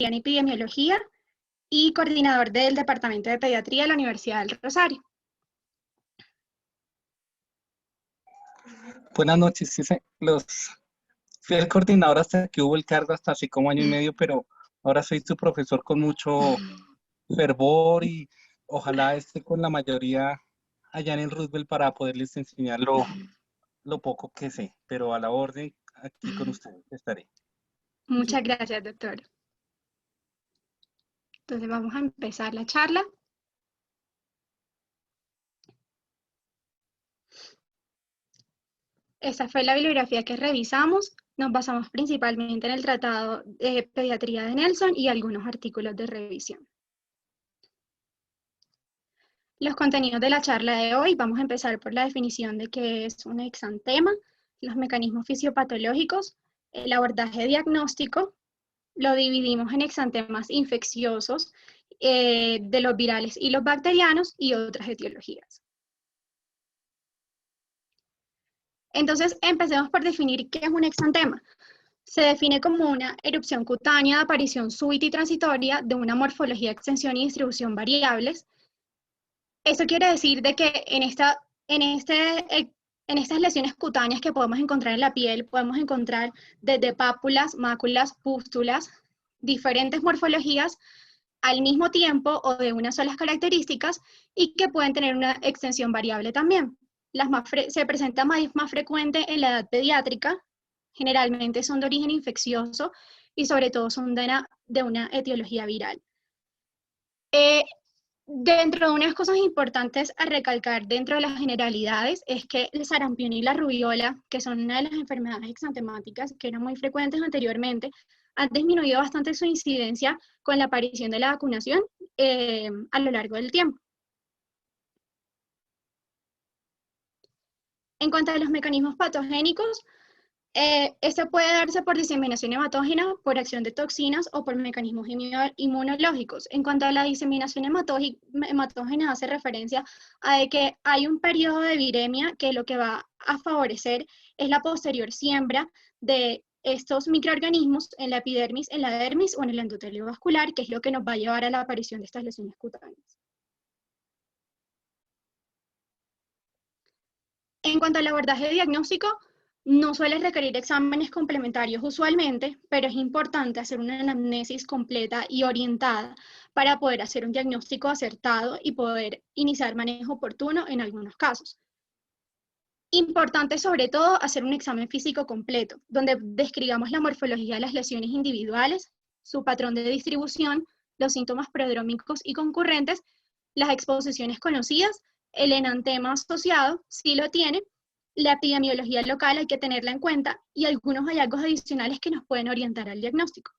en epidemiología y coordinador del Departamento de Pediatría de la Universidad del Rosario. Buenas noches, sí, fui el coordinador hasta que hubo el cargo, hasta así como año y medio, pero ahora soy su profesor con mucho fervor y ojalá esté con la mayoría allá en el Roosevelt para poderles enseñar lo poco que sé, pero a la orden, aquí con ustedes estaré. Muchas gracias, doctor. Entonces vamos a empezar la charla. Esta fue la bibliografía que revisamos. Nos basamos principalmente en el Tratado de Pediatría de Nelson y algunos artículos de revisión. Los contenidos de la charla de hoy, vamos a empezar por la definición de qué es un exantema, los mecanismos fisiopatológicos, el abordaje diagnóstico, lo dividimos en exantemas infecciosos, de los virales y los bacterianos y otras etiologías. Entonces, empecemos por definir qué es un exantema. Se define como una erupción cutánea de aparición súbita y transitoria de una morfología, extensión y distribución variables. Eso quiere decir de que en estas lesiones cutáneas que podemos encontrar en la piel, podemos encontrar desde pápulas, máculas, pústulas, diferentes morfologías al mismo tiempo o de unas solas características y que pueden tener una extensión variable también. Se presentan más frecuente en la edad pediátrica, generalmente son de origen infeccioso y sobre todo son de una etiología viral. Dentro de unas cosas importantes a recalcar dentro de las generalidades es que el sarampión y la rubiola, que son una de las enfermedades exantemáticas que eran muy frecuentes anteriormente, han disminuido bastante su incidencia con la aparición de la vacunación a lo largo del tiempo. En cuanto a los mecanismos patogénicos, este puede darse por diseminación hematógena, por acción de toxinas o por mecanismos inmunológicos. En cuanto a la diseminación hematógena, hace referencia a de que hay un periodo de viremia que lo que va a favorecer es la posterior siembra de estos microorganismos en la epidermis, en la dermis o en el endotelio vascular, que es lo que nos va a llevar a la aparición de estas lesiones cutáneas. En cuanto al abordaje diagnóstico, no suele requerir exámenes complementarios usualmente, pero es importante hacer una anamnesis completa y orientada para poder hacer un diagnóstico acertado y poder iniciar manejo oportuno en algunos casos. Importante sobre todo hacer un examen físico completo, donde describamos la morfología de las lesiones individuales, su patrón de distribución, los síntomas prodrómicos y concurrentes, las exposiciones conocidas, el enantema asociado, si lo tiene, la epidemiología local hay que tenerla en cuenta y algunos hallazgos adicionales que nos pueden orientar al diagnóstico.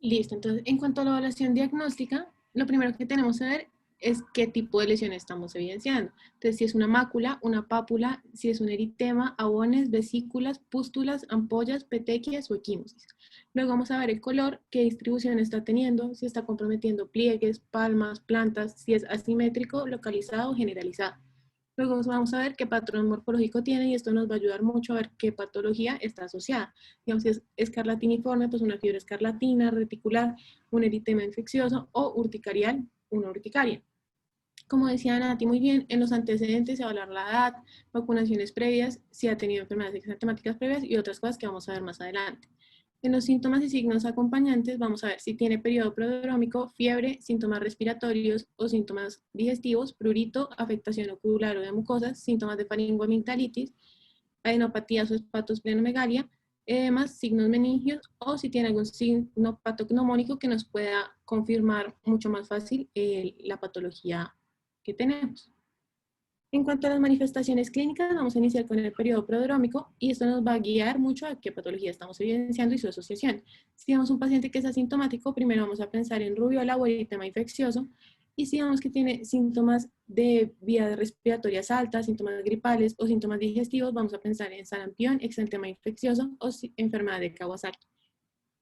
Listo, entonces en cuanto a la evaluación diagnóstica, lo primero que tenemos que ver es qué tipo de lesión estamos evidenciando. Entonces, si es una mácula, una pápula, si es un eritema, abones, vesículas, pústulas, ampollas, petequias o equimosis. Luego vamos a ver el color, qué distribución está teniendo, si está comprometiendo pliegues, palmas, plantas, si es asimétrico, localizado o generalizado. Luego vamos a ver qué patrón morfológico tiene y esto nos va a ayudar mucho a ver qué patología está asociada. Digamos, si es escarlatiniforme, pues una fiebre escarlatina, reticular, un eritema infeccioso o urticarial, una urticaria. Como decía Nati muy bien, en los antecedentes se va a hablar la edad, vacunaciones previas, si ha tenido enfermedades exantemáticas previas y otras cosas que vamos a ver más adelante. En los síntomas y signos acompañantes vamos a ver si tiene periodo prodrómico, fiebre, síntomas respiratorios o síntomas digestivos, prurito, afectación ocular o de mucosas, síntomas de faringoamigdalitis, adenopatías o hepatosplenomegalia, edemas, signos meningios o si tiene algún signo patognomónico que nos pueda confirmar mucho más fácil la patología que tenemos. En cuanto a las manifestaciones clínicas, vamos a iniciar con el periodo prodrómico y esto nos va a guiar mucho a qué patología estamos evidenciando y su asociación. Si tenemos un paciente que es asintomático, primero vamos a pensar en rubiola o eritema infeccioso, y si vemos que tiene síntomas de vías respiratorias altas, síntomas gripales o síntomas digestivos, vamos a pensar en sarampión, exantema infeccioso o enfermedad de Kawasaki.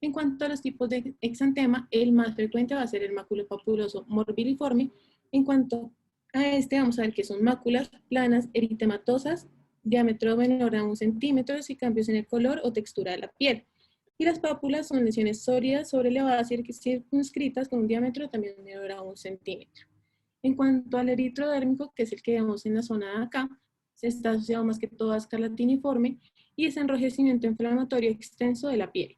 En cuanto a los tipos de exantema, el más frecuente va a ser el maculopapuloso morbiliforme. En cuanto a este, vamos a ver que son máculas planas eritematosas, diámetro menor a 1 centímetro y cambios en el color o textura de la piel. Y las pápulas son lesiones sólidas, sobrelevadas y circunscritas con un diámetro también menor a 1 centímetro. En cuanto al eritrodérmico, que es el que vemos en la zona de acá, se está asociado más que todo a escarlatiniforme y es enrojecimiento inflamatorio extenso de la piel.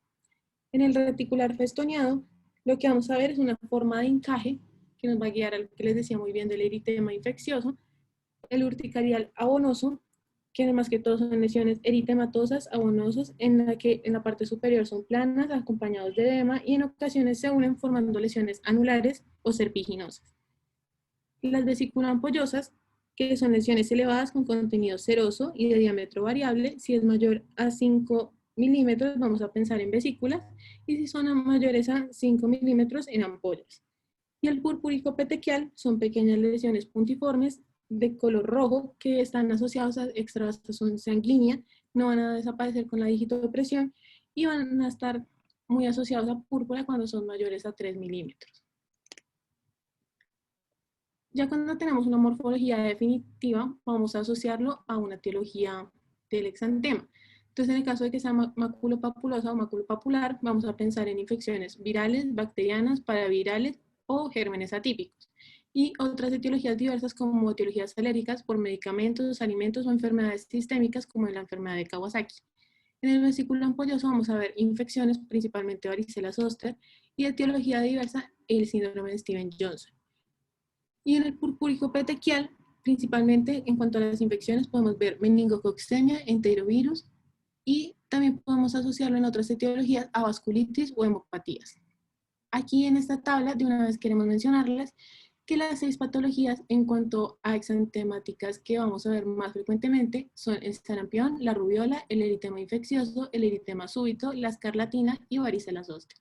En el reticular festoneado, lo que vamos a ver es una forma de encaje que nos va a guiar al que les decía muy bien del eritema infeccioso, el urticarial abonoso, que más que todo son lesiones eritematosas, abonosas, en la que en la parte superior son planas, acompañados de edema, y en ocasiones se unen formando lesiones anulares o serpiginosas. Las vesículo-ampollosas, que son lesiones elevadas con contenido seroso y de diámetro variable. Si es mayor a 5 milímetros, vamos a pensar en vesículas, y si son mayores a 5 milímetros, en ampollas. Y el purpúrico petequial son pequeñas lesiones puntiformes de color rojo que están asociados a extravasación sanguínea, no van a desaparecer con la digitopresión y van a estar muy asociados a púrpura cuando son mayores a 3 milímetros. Ya cuando tenemos una morfología definitiva, vamos a asociarlo a una etiología del exantema. Entonces, en el caso de que sea maculopapulosa o maculopapular, vamos a pensar en infecciones virales, bacterianas, paravirales o gérmenes atípicos. Y otras etiologías diversas como etiologías alérgicas por medicamentos, alimentos o enfermedades sistémicas como en la enfermedad de Kawasaki. En el vesículo ampolloso vamos a ver infecciones, principalmente varicela zoster, y etiología diversa, el síndrome de Stevens-Johnson. Y en el purpúrico petequial, principalmente en cuanto a las infecciones, podemos ver meningococcemia, enterovirus, y también podemos asociarlo en otras etiologías a vasculitis o hemopatías. Aquí en esta tabla, de una vez queremos mencionarles que las 6 patologías en cuanto a exantemáticas que vamos a ver más frecuentemente son el sarampión, la rubiola, el eritema infeccioso, el eritema súbito, la escarlatina y varicela zoster.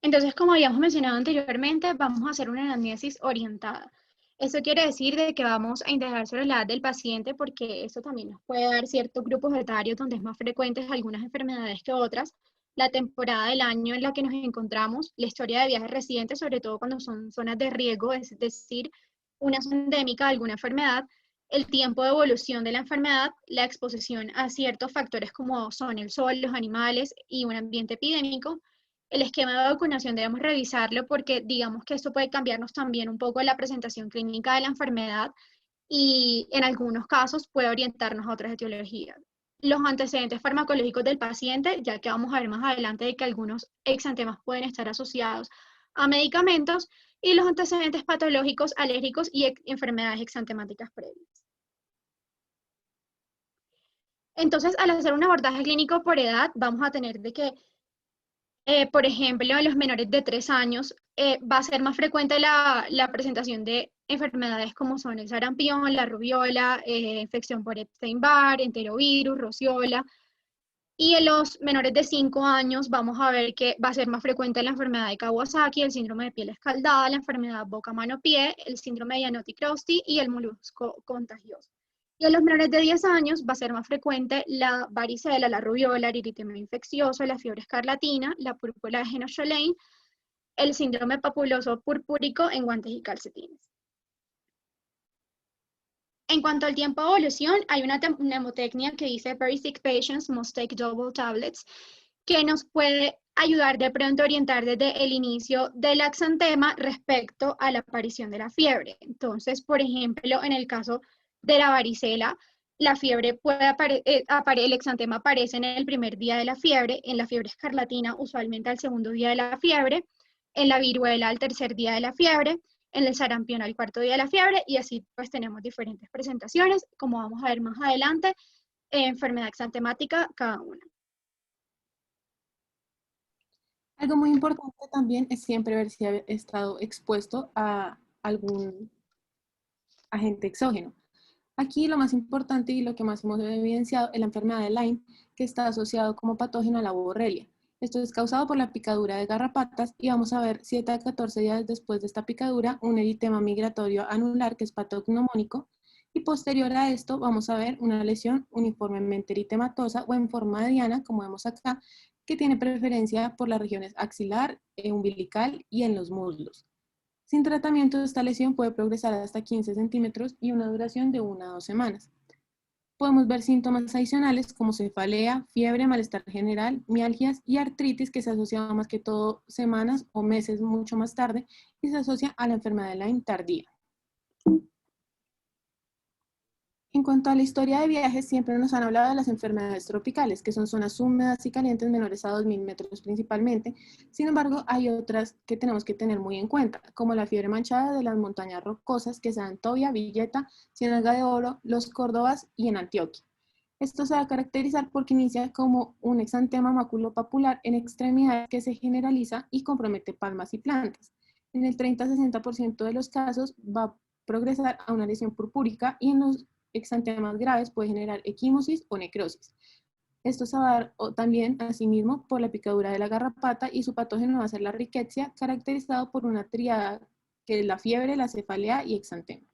Entonces, como habíamos mencionado anteriormente, vamos a hacer una anamnesis orientada. Eso quiere decir de que vamos a indagar sobre la edad del paciente porque eso también nos puede dar ciertos grupos etarios donde es más frecuentes algunas enfermedades que otras, la temporada del año en la que nos encontramos, la historia de viajes recientes, sobre todo cuando son zonas de riesgo, es decir, una zona endémica de alguna enfermedad, el tiempo de evolución de la enfermedad, la exposición a ciertos factores como son el sol, los animales y un ambiente epidémico. El esquema de vacunación debemos revisarlo porque digamos que esto puede cambiarnos también un poco la presentación clínica de la enfermedad y en algunos casos puede orientarnos a otras etiologías. Los antecedentes farmacológicos del paciente, ya que vamos a ver más adelante de que algunos exantemas pueden estar asociados a medicamentos, y los antecedentes patológicos, alérgicos y enfermedades exantemáticas previas. Entonces, al hacer un abordaje clínico por edad, vamos a tener de que por ejemplo, en los menores de 3 años va a ser más frecuente la presentación de enfermedades como son el sarampión, la rubiola, infección por Epstein-Barr, enterovirus, rociola. Y en los menores de 5 años vamos a ver que va a ser más frecuente la enfermedad de Kawasaki, el síndrome de piel escaldada, la enfermedad boca-mano-pie, el síndrome de Janotti-Crosty y el molusco contagioso. Y en los menores de 10 años va a ser más frecuente la varicela, la rubiola, el eritema infeccioso, la fiebre escarlatina, la púrpura de Henoch-Schönlein, el síndrome papuloso purpúrico en guantes y calcetines. En cuanto al tiempo de evolución, hay una mnemotecnia que dice very sick patients must take double tablets, que nos puede ayudar de pronto a orientar desde el inicio del exantema respecto a la aparición de la fiebre. Entonces, por ejemplo, en el caso de la varicela, la fiebre puede el exantema aparece en el primer día de la fiebre, en la fiebre escarlatina usualmente al segundo día de la fiebre, en la viruela al tercer día de la fiebre, en el sarampión al cuarto día de la fiebre, y así pues tenemos diferentes presentaciones, como vamos a ver más adelante, enfermedad exantemática cada una. Algo muy importante también es siempre ver si ha estado expuesto a algún agente exógeno. Aquí lo más importante y lo que más hemos evidenciado es la enfermedad de Lyme, que está asociado como patógeno a la borrelia. Esto es causado por la picadura de garrapatas y vamos a ver 7 a 14 días después de esta picadura un eritema migratorio anular que es patognomónico, y posterior a esto vamos a ver una lesión uniformemente eritematosa o en forma de diana, como vemos acá, que tiene preferencia por las regiones axilar, umbilical y en los muslos. Sin tratamiento, esta lesión puede progresar hasta 15 centímetros y una duración de 1 a 2 semanas. Podemos ver síntomas adicionales como cefalea, fiebre, malestar general, mialgias y artritis que se asocia más que todo semanas o meses mucho más tarde y se asocia a la enfermedad de Lyme tardía. En cuanto a la historia de viajes, siempre nos han hablado de las enfermedades tropicales, que son zonas húmedas y calientes menores a 2000 metros principalmente. Sin embargo, hay otras que tenemos que tener muy en cuenta, como la fiebre manchada de las montañas rocosas que se dan en Tobia, Villeta, Ciénaga de Oro, Los Córdobas y en Antioquia. Esto se va a caracterizar porque inicia como un exantema maculopapular en extremidades que se generaliza y compromete palmas y plantas. En el 30-60% de los casos va a progresar a una lesión purpúrica y en los exantemas graves puede generar equimosis o necrosis. Esto se va a dar también, asimismo, por la picadura de la garrapata y su patógeno va a ser la rickettsia, caracterizado por una tríada que es la fiebre, la cefalea y exantema.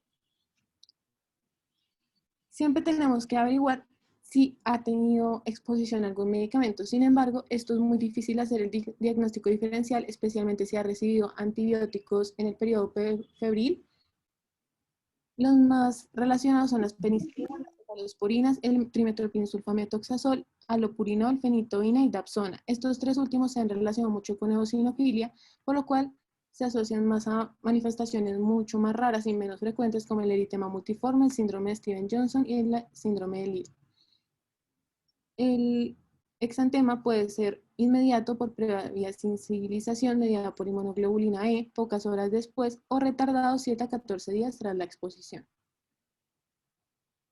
Siempre tenemos que averiguar si ha tenido exposición a algún medicamento. Sin embargo, esto es muy difícil hacer el diagnóstico diferencial, especialmente si ha recibido antibióticos en el periodo febril. Los más relacionados son las penicilinas, las cefalosporinas, el trimetoprim-sulfametoxazol, alopurinol, fenitoína y dapsona. Estos tres últimos se han relacionado mucho con eosinofilia, por lo cual se asocian más a manifestaciones mucho más raras y menos frecuentes como el eritema multiforme, el síndrome de Steven-Johnson y el síndrome de Lee. El exantema puede ser inmediato por previa sensibilización mediada por inmunoglobulina E pocas horas después o retardado 7 a 14 días tras la exposición.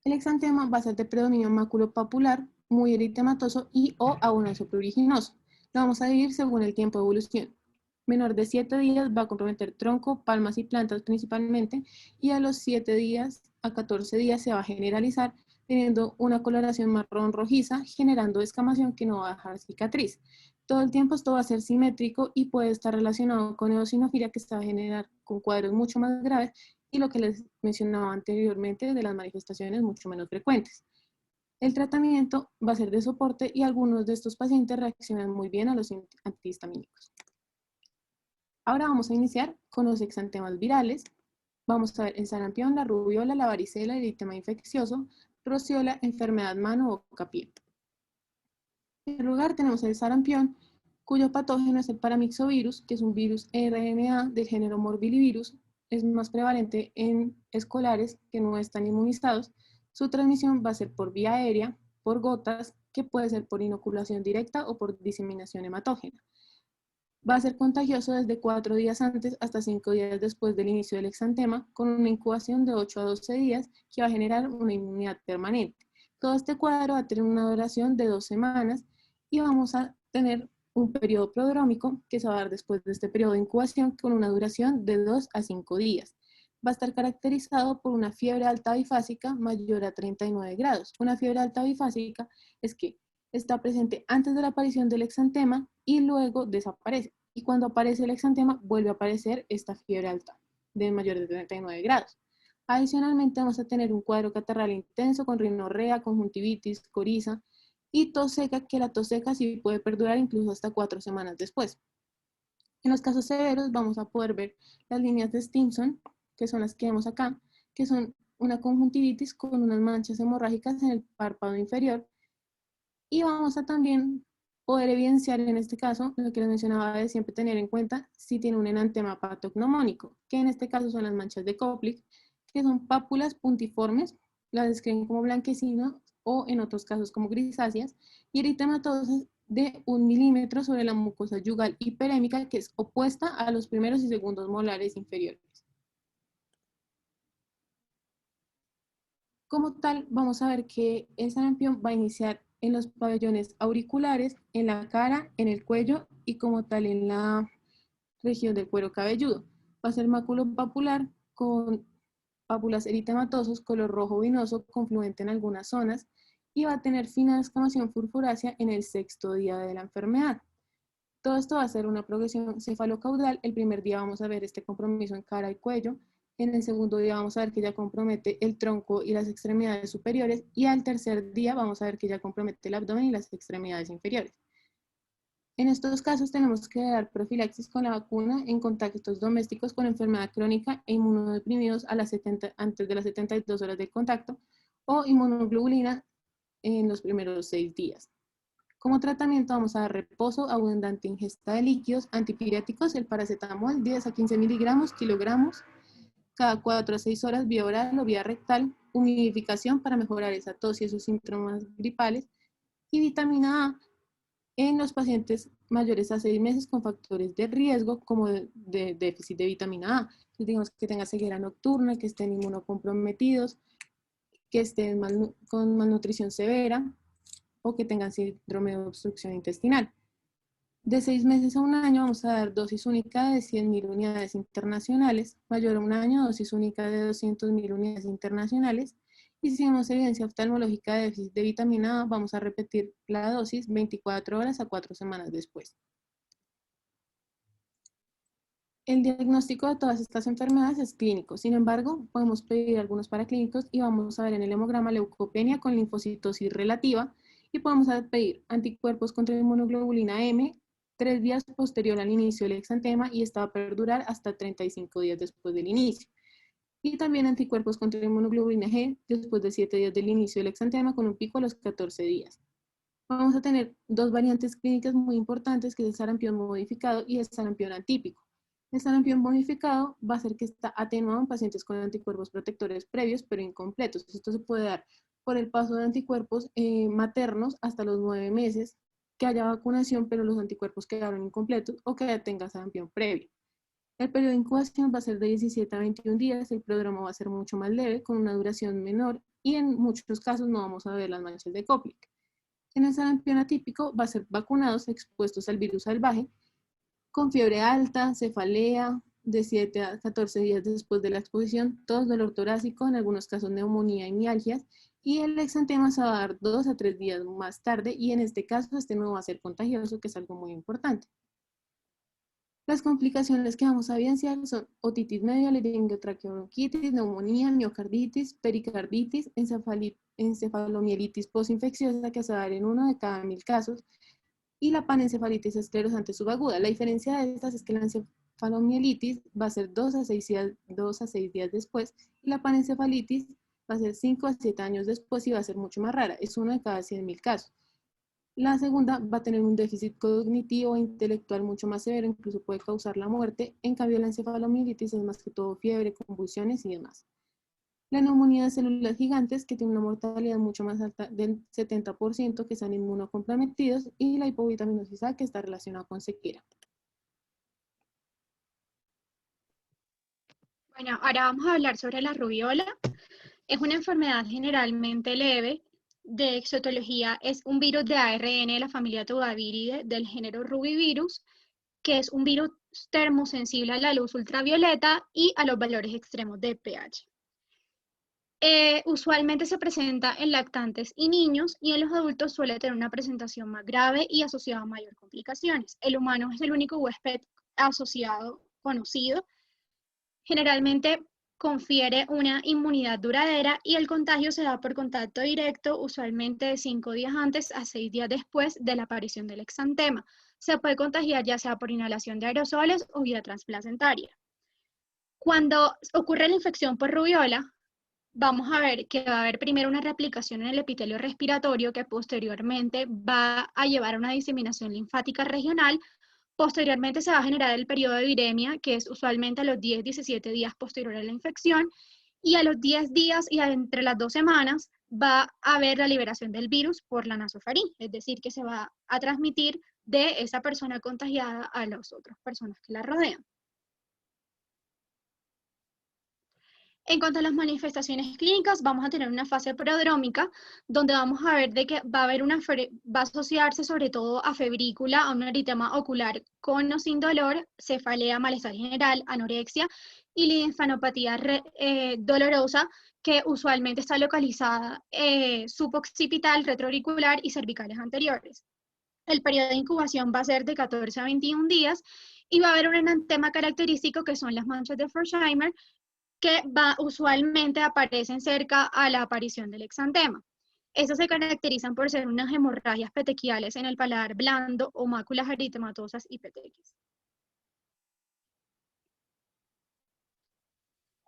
El exantema va a ser de predominio maculopapular, muy eritematoso y o abonoso pruriginoso. Lo vamos a dividir según el tiempo de evolución. Menor de 7 días va a comprometer tronco, palmas y plantas principalmente, y a los 7 días a 14 días se va a generalizar teniendo una coloración marrón rojiza, generando descamación que no va a dejar cicatriz. Todo el tiempo esto va a ser simétrico y puede estar relacionado con eosinofilia que se va a generar con cuadros mucho más graves y lo que les mencionaba anteriormente de las manifestaciones mucho menos frecuentes. El tratamiento va a ser de soporte y algunos de estos pacientes reaccionan muy bien a los antihistamínicos. Ahora vamos a iniciar con los exantemas virales. Vamos a ver el sarampión, la rubiola, la varicela, el eritema infeccioso, rociola, enfermedad mano o boca-pie. En primer lugar tenemos el sarampión, cuyo patógeno es el paramyxovirus, que es un virus RNA del género Morbillivirus. Es más prevalente en escolares que no están inmunizados. Su transmisión va a ser por vía aérea, por gotas, que puede ser por inoculación directa o por diseminación hematógena. Va a ser contagioso desde 4 días antes hasta 5 días después del inicio del exantema, con una incubación de 8 a 12 días que va a generar una inmunidad permanente. Todo este cuadro va a tener una duración de 2 semanas y vamos a tener un periodo prodrómico que se va a dar después de este periodo de incubación con una duración de 2 a 5 días. Va a estar caracterizado por una fiebre alta bifásica mayor a 39 grados. Una fiebre alta bifásica es que está presente antes de la aparición del exantema y luego desaparece. Y cuando aparece el exantema, vuelve a aparecer esta fiebre alta de mayor de 39 grados. Adicionalmente, vamos a tener un cuadro catarral intenso con rinorrea, conjuntivitis, coriza y tos seca, que la tos seca sí puede perdurar incluso hasta 4 semanas después. En los casos severos, vamos a poder ver las líneas de Stimson, que son las que vemos acá, que son una conjuntivitis con unas manchas hemorrágicas en el párpado inferior. Y vamos a también poder evidenciar en este caso lo que les mencionaba de siempre tener en cuenta si tiene un enantema patognomónico, que en este caso son las manchas de Koplik, que son pápulas puntiformes, las describen como blanquecinas o en otros casos como grisáceas, y eritematosas de 1 milímetro sobre la mucosa yugal hiperémica, que es opuesta a los primeros y segundos molares inferiores. Como tal, vamos a ver que el sarampión va a iniciar en los pabellones auriculares, en la cara, en el cuello y como tal en la región del cuero cabelludo. Va a ser maculopapular con pápulas eritematosos, color rojo vinoso, confluente en algunas zonas y va a tener fina descamación furfurácea en el 6º día de la enfermedad. Todo esto va a ser una progresión cefalocaudal. El primer día vamos a ver este compromiso en cara y cuello. En el segundo día vamos a ver que ya compromete el tronco y las extremidades superiores. Y al tercer día vamos a ver que ya compromete el abdomen y las extremidades inferiores. En estos casos tenemos que dar profilaxis con la vacuna en contactos domésticos con enfermedad crónica e inmunodeprimidos antes de las 72 horas del contacto o inmunoglobulina en los primeros 6 días. Como tratamiento vamos a dar reposo, abundante ingesta de líquidos, antipiréticos, el paracetamol, 10 a 15 miligramos, kilogramos, cada 4 a 6 horas, vía oral o vía rectal, humidificación para mejorar esa tos y esos síntomas gripales, y vitamina A en los pacientes mayores a 6 meses con factores de riesgo como de déficit de vitamina A. Entonces, digamos que tengan ceguera nocturna, que estén inmunocomprometidos, que estén con malnutrición severa o que tengan síndrome de obstrucción intestinal. De 6 meses a 1 año vamos a dar dosis única de 100.000 unidades internacionales, mayor a 1 año dosis única de 200.000 unidades internacionales, y si tenemos evidencia oftalmológica de déficit de vitamina A, vamos a repetir la dosis 24 horas a 4 semanas después. El diagnóstico de todas estas enfermedades es clínico, sin embargo, podemos pedir algunos paraclínicos y vamos a ver en el hemograma leucopenia con linfocitosis relativa y podemos pedir anticuerpos contra inmunoglobulina M 3 días posterior al inicio del exantema y esta va a perdurar hasta 35 días después del inicio. Y también anticuerpos contra inmunoglobulina G después de 7 días del inicio del exantema con un pico a los 14 días. Vamos a tener dos variantes clínicas muy importantes, que es el sarampión modificado y el sarampión atípico. El sarampión modificado va a ser que está atenuado en pacientes con anticuerpos protectores previos, pero incompletos. Esto se puede dar por el paso de anticuerpos maternos hasta los 9 meses, que haya vacunación, pero los anticuerpos quedaron incompletos, o que tenga sarampión previo. El periodo de incubación va a ser de 17 a 21 días, el prodromo va a ser mucho más leve, con una duración menor, y en muchos casos no vamos a ver las manchas de Koplik. En el sarampión atípico va a ser vacunados expuestos al virus salvaje, con fiebre alta, cefalea, de 7 a 14 días después de la exposición, tos, dolor torácico, en algunos casos neumonía y mialgias, y el exantema se va a dar 2 a 3 días más tarde, y en este caso este no va a ser contagioso, que es algo muy importante. Las complicaciones que vamos a evidenciar son otitis media, laringotraqueobronquitis, neumonía, miocarditis, pericarditis, encefalomielitis postinfecciosa, que se va a dar en 1 de cada 1000 casos, y la panencefalitis esclerosante subaguda. La diferencia de estas es que la encefalomielitis va a ser 2 a 6 días después, y la panencefalitis va a ser 5 a 7 años después y va a ser mucho más rara, es 1 de cada 100.000 casos. La segunda va a tener un déficit cognitivo e intelectual mucho más severo, incluso puede causar la muerte. En cambio, la encefalomielitis es más que todo fiebre, convulsiones y demás. La neumonía de células gigantes, que tiene una mortalidad mucho más alta del 70%, que están inmunocomprometidos, y la hipovitaminosis A, que está relacionada con sequera. Bueno, ahora vamos a hablar sobre la rubiola. Es una enfermedad generalmente leve de exotología, es un virus de ARN de la familia Tubaviridae del género Rubivirus, que es un virus termosensible a la luz ultravioleta y a los valores extremos de pH. Usualmente se presenta en lactantes y niños, y en los adultos suele tener una presentación más grave y asociada a mayor complicaciones. El humano es el único huésped asociado conocido. Generalmente confiere una inmunidad duradera y el contagio se da por contacto directo, usualmente de 5 días antes a 6 días después de la aparición del exantema. Se puede contagiar ya sea por inhalación de aerosoles o vía transplacentaria. Cuando ocurre la infección por rubiola, vamos a ver que va a haber primero una replicación en el epitelio respiratorio que posteriormente va a llevar a una diseminación linfática regional. Posteriormente se va a generar el periodo de viremia, que es usualmente a los 10-17 días posterior a la infección, y a los 10 días y entre las 2 semanas va a haber la liberación del virus por la nasofarín, es decir, que se va a transmitir de esa persona contagiada a las otras personas que la rodean. En cuanto a las manifestaciones clínicas, vamos a tener una fase prodrómica, donde vamos a ver de que va a asociarse sobre todo a febrícula, a un eritema ocular con o sin dolor, cefalea, malestar general, anorexia y linfanopatía dolorosa, que usualmente está localizada suboccipital, retroauricular y cervicales anteriores. El periodo de incubación va a ser de 14 a 21 días y va a haber un enantema característico que son las manchas de Forsheimer, que usualmente aparecen cerca a la aparición del exantema. Estas se caracterizan por ser unas hemorragias petequiales en el paladar blando o máculas eritematosas y petequias.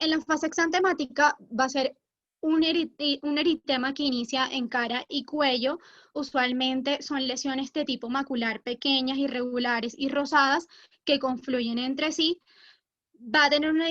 En la fase exantemática va a ser un eritema que inicia en cara y cuello. Usualmente son lesiones de tipo macular pequeñas, irregulares y rosadas que confluyen entre sí. Va a tener una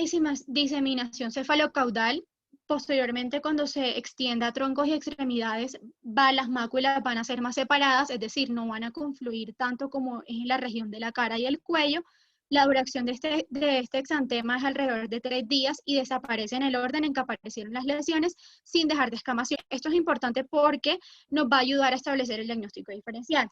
diseminación cefalocaudal. Posteriormente, cuando se extienda a troncos y extremidades, las máculas van a ser más separadas, es decir, no van a confluir tanto como es en la región de la cara y el cuello. La duración de este exantema es alrededor de 3 días y desaparece en el orden en que aparecieron las lesiones sin dejar descamación. Esto es importante porque nos va a ayudar a establecer el diagnóstico diferencial.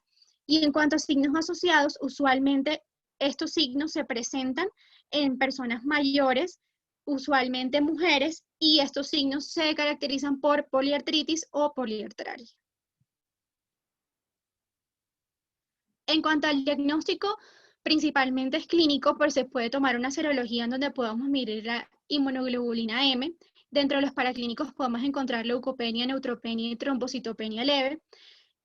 Y en cuanto a signos asociados, usualmente estos signos se presentan en personas mayores, usualmente mujeres, y estos signos se caracterizan por poliartritis o poliartraria. En cuanto al diagnóstico, principalmente es clínico, pues se puede tomar una serología en donde podamos medir la inmunoglobulina M. Dentro de los paraclínicos podemos encontrar leucopenia, neutropenia y trombocitopenia leve.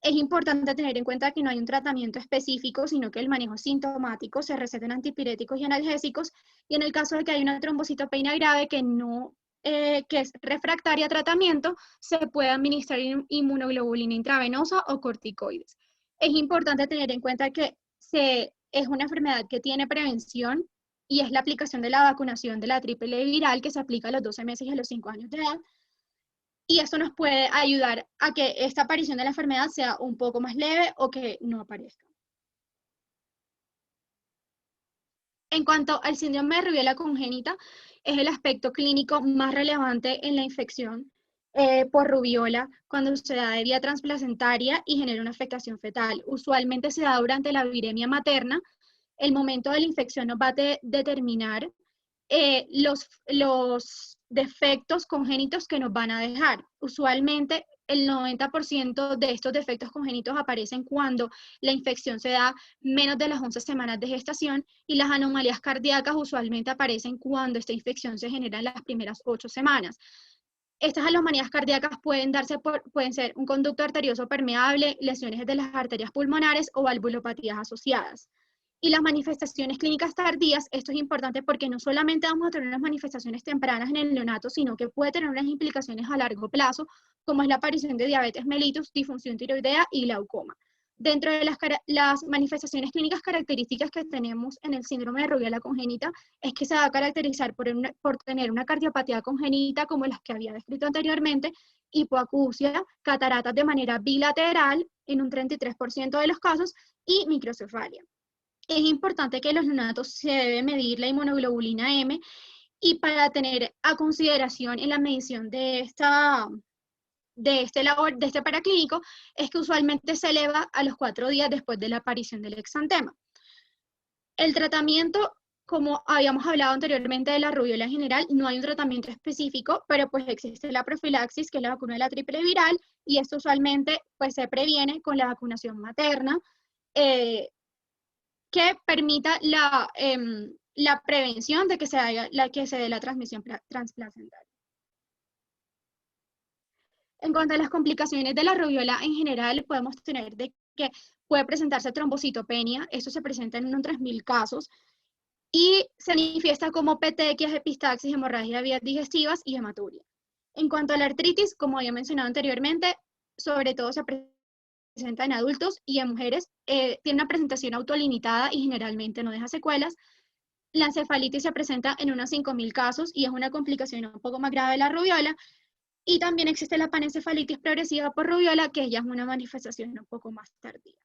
Es importante tener en cuenta que no hay un tratamiento específico, sino que el manejo sintomático, se recetan antipiréticos y analgésicos, y en el caso de que hay una trombocitopenia grave que es refractaria a tratamiento, se puede administrar inmunoglobulina intravenosa o corticoides. Es importante tener en cuenta que es una enfermedad que tiene prevención y es la aplicación de la vacunación de la triple viral que se aplica a los 12 meses y a los 5 años de edad. Y esto nos puede ayudar a que esta aparición de la enfermedad sea un poco más leve o que no aparezca. En cuanto al síndrome de rubiola congénita, es el aspecto clínico más relevante en la infección por rubiola cuando se da de vía transplacentaria y genera una afectación fetal. Usualmente se da durante la viremia materna. El momento de la infección nos va a determinar los defectos congénitos que nos van a dejar. Usualmente el 90% de estos defectos congénitos aparecen cuando la infección se da menos de las 11 semanas de gestación, y las anomalías cardíacas usualmente aparecen cuando esta infección se genera en las primeras 8 semanas. Estas anomalías cardíacas pueden ser un conducto arterioso permeable, lesiones de las arterias pulmonares o valvulopatías asociadas. Y las manifestaciones clínicas tardías, esto es importante porque no solamente vamos a tener unas manifestaciones tempranas en el neonato, sino que puede tener unas implicaciones a largo plazo, como es la aparición de diabetes mellitus, disfunción tiroidea y glaucoma. Dentro de las manifestaciones clínicas características que tenemos en el síndrome de rubiola congénita, es que se va a caracterizar por tener una cardiopatía congénita como las que había descrito anteriormente, hipoacusia, cataratas de manera bilateral en un 33% de los casos y microcefalia. Es importante que en los neonatos se debe medir la inmunoglobulina M, y para tener a consideración en la medición de este paraclínico es que usualmente se eleva a los 4 días después de la aparición del exantema. El tratamiento, como habíamos hablado anteriormente de la rubiola en general, no hay un tratamiento específico, pero pues existe la profilaxis, que es la vacuna de la triple viral, y esto usualmente pues se previene con la vacunación materna, que permita la prevención de que se dé la transmisión transplacentaria. En cuanto a las complicaciones de la rubiola en general, podemos tener de que puede presentarse trombocitopenia. Esto se presenta en unos 3.000 casos y se manifiesta como petequias, epistaxis, hemorragia de vías digestivas y hematuria. En cuanto a la artritis, como había mencionado anteriormente, sobre todo se presenta en adultos y en mujeres, tiene una presentación autolimitada y generalmente no deja secuelas. La encefalitis se presenta en unos 5.000 casos y es una complicación un poco más grave de la rubiola. Y también existe la panencefalitis progresiva por rubiola, que ya es una manifestación un poco más tardía.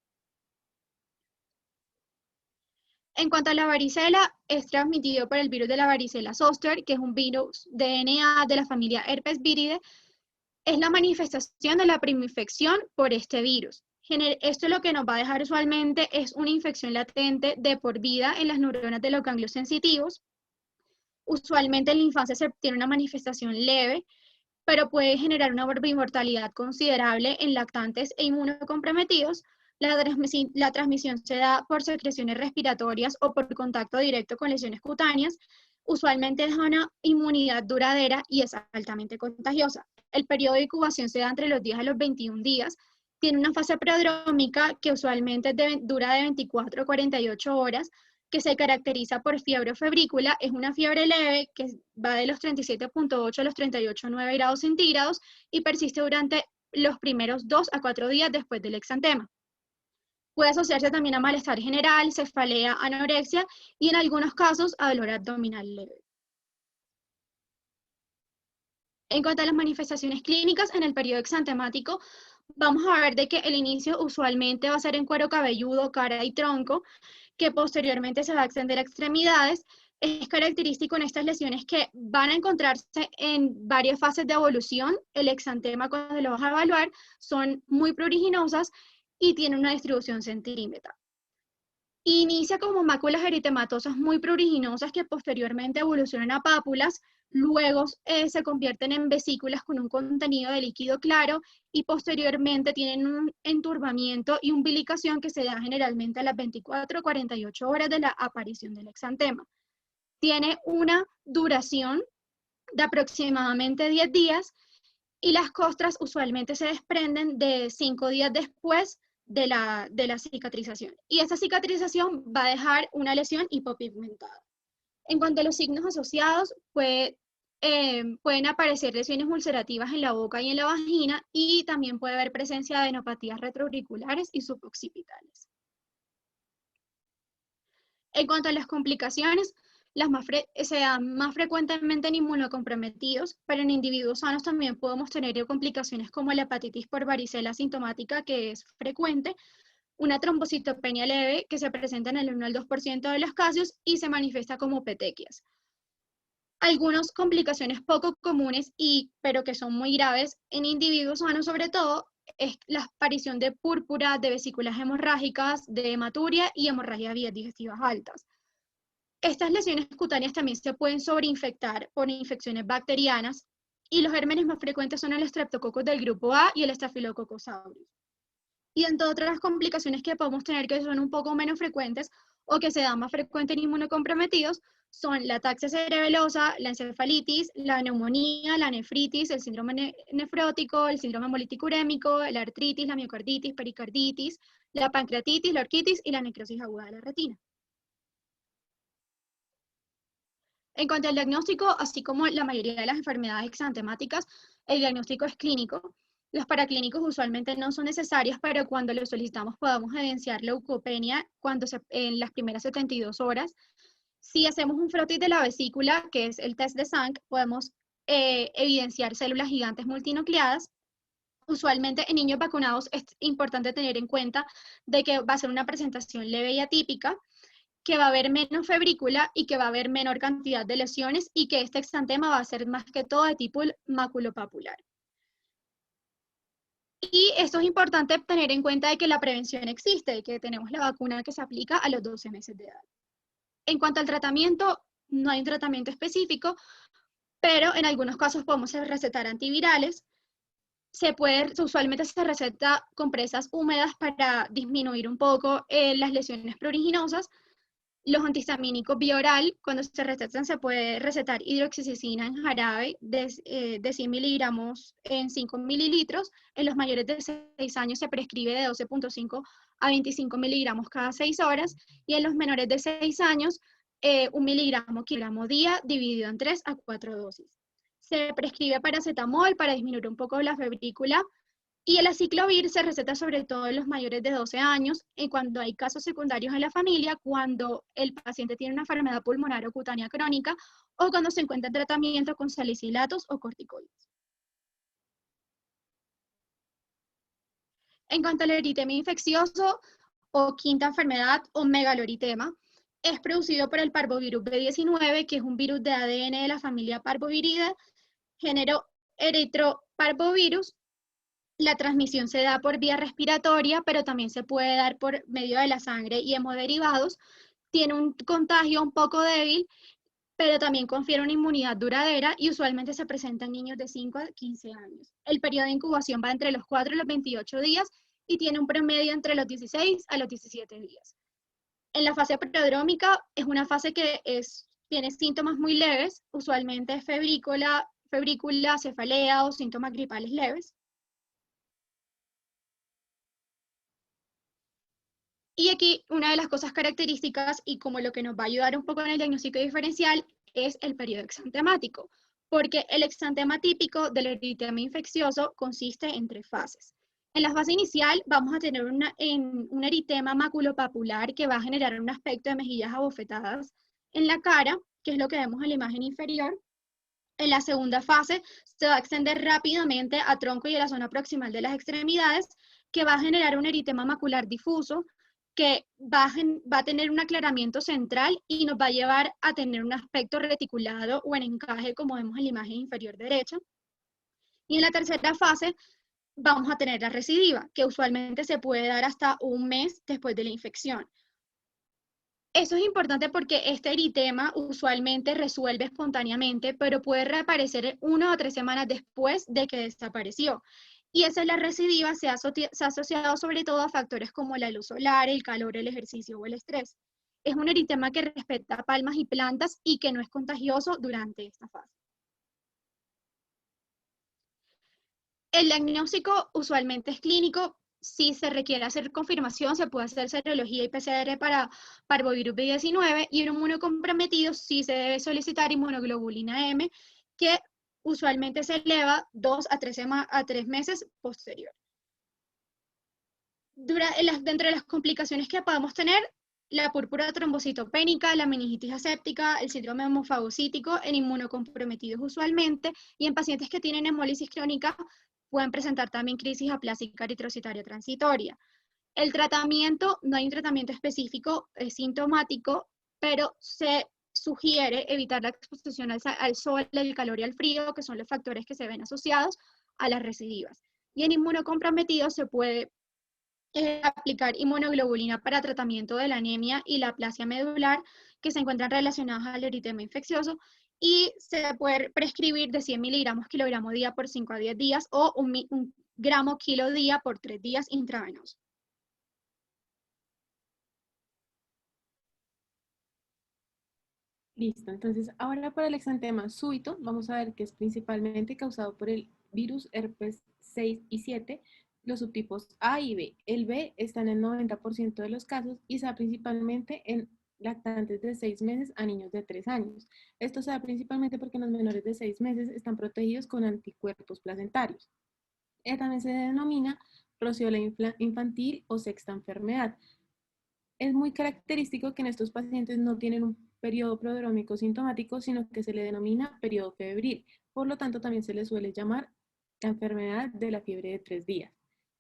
En cuanto a la varicela, es transmitido por el virus de la varicela zoster, que es un virus DNA de la familia Herpes viridae. Es la manifestación de la primoinfección por este virus. Esto lo que nos va a dejar usualmente es una infección latente de por vida en las neuronas de los ganglios sensitivos. Usualmente en la infancia se tiene una manifestación leve, pero puede generar una morbimortalidad considerable en lactantes e inmunocomprometidos. La transmisión se da por secreciones respiratorias o por contacto directo con lesiones cutáneas. Usualmente deja una inmunidad duradera y es altamente contagiosa. El periodo de incubación se da entre los 10 a los 21 días. Tiene una fase prodrómica que usualmente dura de 24 a 48 horas. que se caracteriza por fiebre o febrícula. Es una fiebre leve que va de los 37.8 a los 38.9 grados centígrados y persiste durante los primeros 2 a 4 días después del exantema. Puede asociarse también a malestar general, cefalea, anorexia y en algunos casos a dolor abdominal leve. En cuanto a las manifestaciones clínicas en el periodo exantemático, vamos a ver de que el inicio usualmente va a ser en cuero cabelludo, cara y tronco, que posteriormente se va a extender a extremidades. Es característico en estas lesiones que van a encontrarse en varias fases de evolución. El exantema, cuando lo vas a evaluar, son muy pruriginosas y tienen una distribución centímetra. Inicia como máculas eritematosas muy pruriginosas que posteriormente evolucionan a pápulas, luego se convierten en vesículas con un contenido de líquido claro y posteriormente tienen un enturbamiento y umbilicación que se da generalmente a las 24 o 48 horas de la aparición del exantema. Tiene una duración de aproximadamente 10 días y las costras usualmente se desprenden de 5 días después de la cicatrización. Y esa cicatrización va a dejar una lesión hipopigmentada. En cuanto a los signos asociados, pueden aparecer lesiones ulcerativas en la boca y en la vagina y también puede haber presencia de adenopatías retroauriculares y suboccipitales. En cuanto a las complicaciones, se dan más frecuentemente en inmunocomprometidos, pero en individuos sanos también podemos tener complicaciones como la hepatitis por varicela asintomática, que es frecuente, una trombocitopenia leve que se presenta en el 1 al 2% de los casos y se manifiesta como petequias. Algunas complicaciones poco comunes, pero que son muy graves en individuos sanos sobre todo, es la aparición de púrpura, de vesículas hemorrágicas, de hematuria y hemorragia de vías digestivas altas. Estas lesiones cutáneas también se pueden sobreinfectar por infecciones bacterianas y los gérmenes más frecuentes son el Streptococcus del grupo A y el Staphylococcus aureus. Y entre otras complicaciones que podemos tener que son un poco menos frecuentes o que se dan más frecuentes en inmunocomprometidos son la ataxia cerebelosa, la encefalitis, la neumonía, la nefritis, el síndrome nefrótico, el síndrome hemolítico urémico, la artritis, la miocarditis, pericarditis, la pancreatitis, la orquitis y la necrosis aguda de la retina. En cuanto al diagnóstico, así como la mayoría de las enfermedades exantemáticas, el diagnóstico es clínico. Los paraclínicos usualmente no son necesarios, pero cuando lo solicitamos podemos evidenciar leucopenia en las primeras 72 horas. Si hacemos un frotis de la vesícula, que es el test de Zank, podemos evidenciar células gigantes multinucleadas. Usualmente en niños vacunados es importante tener en cuenta de que va a ser una presentación leve y atípica, que va a haber menos febrícula y que va a haber menor cantidad de lesiones y que este exantema va a ser más que todo de tipo maculopapular. Y esto es importante tener en cuenta de que la prevención existe, de que tenemos la vacuna que se aplica a los 12 meses de edad. En cuanto al tratamiento, no hay un tratamiento específico, pero en algunos casos podemos recetar antivirales. Usualmente se receta compresas húmedas para disminuir un poco las lesiones pruriginosas. Los antihistamínicos vía oral, cuando se recetan, se puede recetar hidroxicicina en jarabe de 100 miligramos en 5 mililitros. En los mayores de 6 años se prescribe de 12.5 a 25 miligramos cada 6 horas. Y en los menores de 6 años, 1 miligramo kilogramo día dividido en 3 a 4 dosis. Se prescribe paracetamol para disminuir un poco la febrícula. Y el aciclovir se receta sobre todo en los mayores de 12 años, y cuando hay casos secundarios en la familia, cuando el paciente tiene una enfermedad pulmonar o cutánea crónica, o cuando se encuentra en tratamiento con salicilatos o corticoides. En cuanto al eritema infeccioso o quinta enfermedad o megaloritema, es producido por el parvovirus B19, que es un virus de ADN de la familia Parvoviridae, género eritroparvovirus. La transmisión se da por vía respiratoria, pero también se puede dar por medio de la sangre y hemoderivados. Tiene un contagio un poco débil, pero también confiere una inmunidad duradera y usualmente se presenta en niños de 5 a 15 años. El periodo de incubación va entre los 4 y los 28 días y tiene un promedio entre los 16 a los 17 días. En la fase prodrómica es una fase que tiene síntomas muy leves, usualmente febrícula, cefalea o síntomas gripales leves. Y aquí una de las cosas características y como lo que nos va a ayudar un poco en el diagnóstico diferencial es el periodo exantemático, porque el exantema típico del eritema infeccioso consiste en 3 fases. En la fase inicial vamos a tener un eritema maculopapular que va a generar un aspecto de mejillas abofetadas en la cara, que es lo que vemos en la imagen inferior. En la segunda fase se va a extender rápidamente a tronco y a la zona proximal de las extremidades, que va a generar un eritema macular difuso, que va a tener un aclaramiento central y nos va a llevar a tener un aspecto reticulado o en encaje, como vemos en la imagen inferior derecha. Y en la tercera fase vamos a tener la recidiva, que usualmente se puede dar hasta un mes después de la infección. Eso es importante porque este eritema usualmente resuelve espontáneamente, pero puede reaparecer 1 o 3 semanas después de que desapareció. Y esa es la recidiva, se ha asociado sobre todo a factores como la luz solar, el calor, el ejercicio o el estrés. Es un eritema que respeta palmas y plantas y que no es contagioso durante esta fase. El diagnóstico usualmente es clínico. Si se requiere hacer confirmación, se puede hacer serología y PCR para parvovirus B19 y en un inmunocomprometido sí se debe solicitar inmunoglobulina M, que usualmente se eleva 2 a 3 meses posterior. Dentro de las complicaciones que podemos tener, la púrpura trombocitopénica, la meningitis aséptica, el síndrome hemofagocítico en inmunocomprometidos usualmente, y en pacientes que tienen hemólisis crónica pueden presentar también crisis aplásica eritrocitaria transitoria. El tratamiento, no hay un tratamiento específico, es sintomático, pero se sugiere evitar la exposición al sol, al calor y al frío, que son los factores que se ven asociados a las recidivas. Y en inmunocomprometidos se puede aplicar inmunoglobulina para tratamiento de la anemia y la aplasia medular, que se encuentran relacionadas al eritema infeccioso, y se puede prescribir de 100 miligramos kilogramo día por 5 a 10 días o 1 gramo kilo día por 3 días intravenoso. Listo, entonces ahora para el exantema súbito vamos a ver que es principalmente causado por el virus herpes 6 y 7, los subtipos A y B. El B está en el 90% de los casos y se da principalmente en lactantes de 6 meses a niños de 3 años. Esto se da principalmente porque los menores de 6 meses están protegidos con anticuerpos placentarios. También se denomina rociola infantil o sexta enfermedad. Es muy característico que en estos pacientes no tienen un periodo prodrómico sintomático, sino que se le denomina periodo febril. Por lo tanto, también se le suele llamar la enfermedad de la fiebre de 3 días.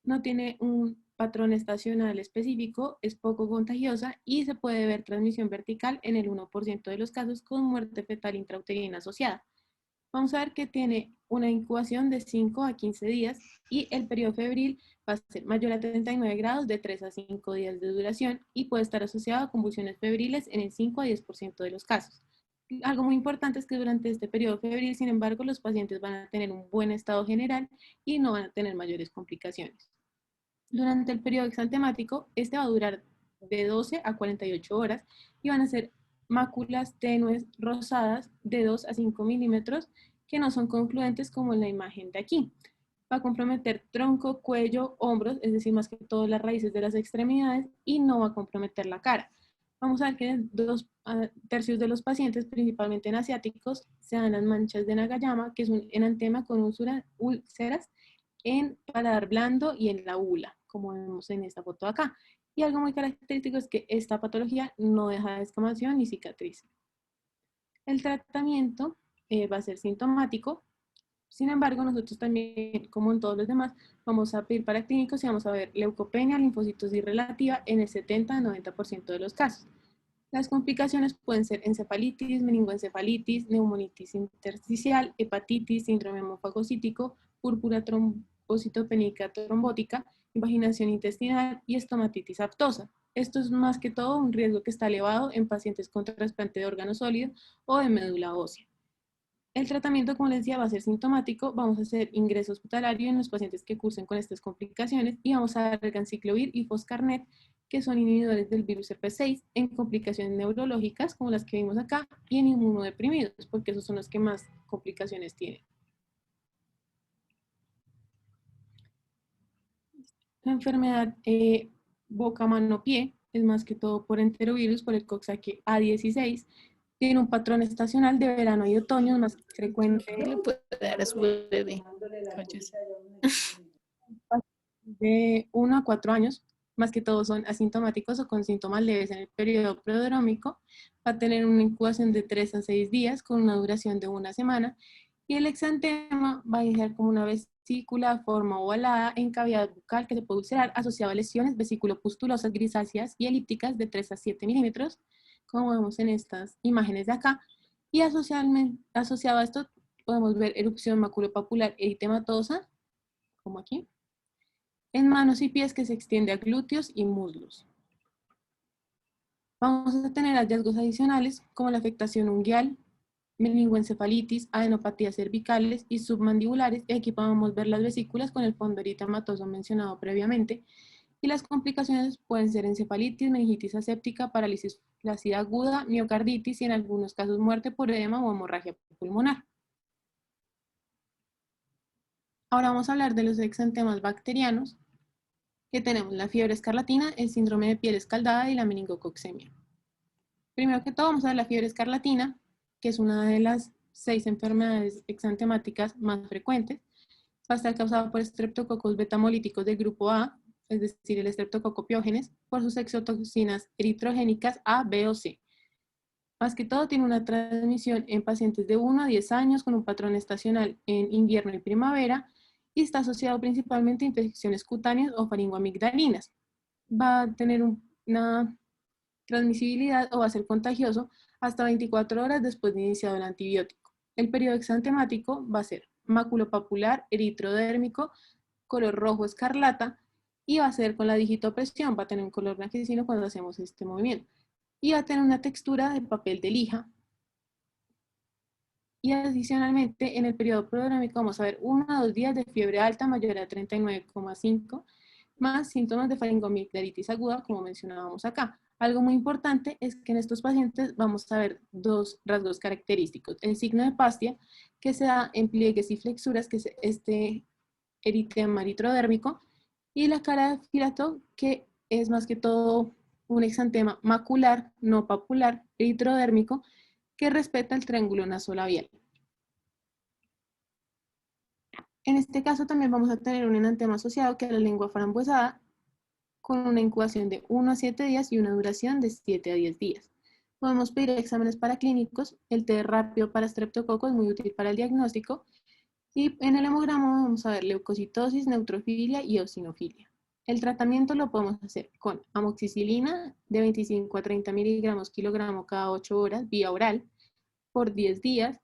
No tiene un patrón estacional específico, es poco contagiosa y se puede ver transmisión vertical en el 1% de los casos con muerte fetal intrauterina asociada. Vamos a ver que tiene una incubación de 5 a 15 días y el periodo febril va a ser mayor a 39 grados de 3 a 5 días de duración y puede estar asociado a convulsiones febriles en el 5 a 10% de los casos. Algo muy importante es que durante este periodo febril, sin embargo, los pacientes van a tener un buen estado general y no van a tener mayores complicaciones. Durante el periodo exantemático, este va a durar de 12 a 48 horas y van a ser máculas tenues rosadas de 2 a 5 milímetros que no son concluyentes como en la imagen de aquí. Va a comprometer tronco, cuello, hombros, es decir, más que todo las raíces de las extremidades y no va a comprometer la cara. Vamos a ver que en 2/3 de los pacientes, principalmente en asiáticos, se dan las manchas de Nagayama, que es un enantema con úlceras en paladar blando y en la ula, como vemos en esta foto acá. Y algo muy característico es que esta patología no deja descamación ni cicatriz. El tratamiento va a ser sintomático. Sin embargo, nosotros también, como en todos los demás, vamos a pedir para clínicos y vamos a ver leucopenia, linfocitosis relativa en el 70-90% de los casos. Las complicaciones pueden ser encefalitis, meningoencefalitis, neumonitis intersticial, hepatitis, síndrome hemofagocítico, púrpura trombocitopénica trombótica, invaginación intestinal y estomatitis aftosa. Esto es más que todo un riesgo que está elevado en pacientes con trasplante de órgano sólido o de médula ósea. El tratamiento, como les decía, va a ser sintomático. Vamos a hacer ingreso hospitalario en los pacientes que cursen con estas complicaciones y vamos a dar ganciclovir y foscarnet, que son inhibidores del virus herpes 6 en complicaciones neurológicas como las que vimos acá y en inmunodeprimidos, porque esos son los que más complicaciones tienen. La enfermedad boca, mano, pie es más que todo por enterovirus, por el Coxsackie A16. Tiene un patrón estacional de verano y otoño, es más frecuente ¿Qué le puede dar a su bebé? Cállese. de 1 a 4 años, más que todo son asintomáticos o con síntomas leves en el periodo prodrómico. Va a tener una incubación de 3 a 6 días con una duración de 1 semana. Y el exantema va a iniciar como una vesícula, forma ovalada en cavidad bucal que se puede ulcerar, asociado a lesiones vesículo-pustulosas grisáceas y elípticas de 3 a 7 milímetros, como vemos en estas imágenes de acá. Y asociado a esto podemos ver erupción maculopapular eritematosa, como aquí, en manos y pies que se extiende a glúteos y muslos. Vamos a tener hallazgos adicionales como la afectación unguial, meningoencefalitis, adenopatías cervicales y submandibulares. Y aquí podemos ver las vesículas con el fondo eritematoso mencionado previamente. Y las complicaciones pueden ser encefalitis, meningitis aséptica, parálisis flácida aguda, miocarditis y en algunos casos muerte por edema o hemorragia pulmonar. Ahora vamos a hablar de los exantemas bacterianos, que tenemos la fiebre escarlatina, el síndrome de piel escaldada y la meningococcemia. Primero que todo vamos a ver la fiebre escarlatina, que es una de las 6 enfermedades exantemáticas más frecuentes. Va a estar causada por estreptococos betamolíticos del grupo A, es decir, el estreptococo piógenes, por sus exotoxinas eritrogénicas A, B o C. Más que todo tiene una transmisión en pacientes de 1 a 10 años con un patrón estacional en invierno y primavera y está asociado principalmente a infecciones cutáneas o faringoamigdalinas. Va a tener una transmisibilidad o va a ser contagioso hasta 24 horas después de iniciado el antibiótico. El periodo exantemático va a ser maculopapular, eritrodérmico, color rojo escarlata y va a ser con la digitopresión, va a tener un color blanquecino cuando hacemos este movimiento y va a tener una textura de papel de lija. Y adicionalmente en el periodo prodrómico vamos a ver 1 a 2 días de fiebre alta mayor a 39,5 más síntomas de faringoamigdalitis aguda como mencionábamos acá. Algo muy importante es que en estos pacientes vamos a ver 2 rasgos característicos. El signo de Pastia, que se da en pliegues y flexuras, que es este eritema eritrodérmico, y la cara de Filato, que es más que todo un exantema macular, no papular, eritrodérmico, que respeta el triángulo nasolabial. En este caso también vamos a tener un enantema asociado que es la lengua frambuesada, con una incubación de 1 a 7 días y una duración de 7 a 10 días. Podemos pedir exámenes paraclínicos, el test rápido para estreptococo es muy útil para el diagnóstico, y en el hemograma vamos a ver leucocitosis, neutrofilia y eosinofilia. El tratamiento lo podemos hacer con amoxicilina de 25 a 30 miligramos kilogramo cada 8 horas vía oral por 10 días,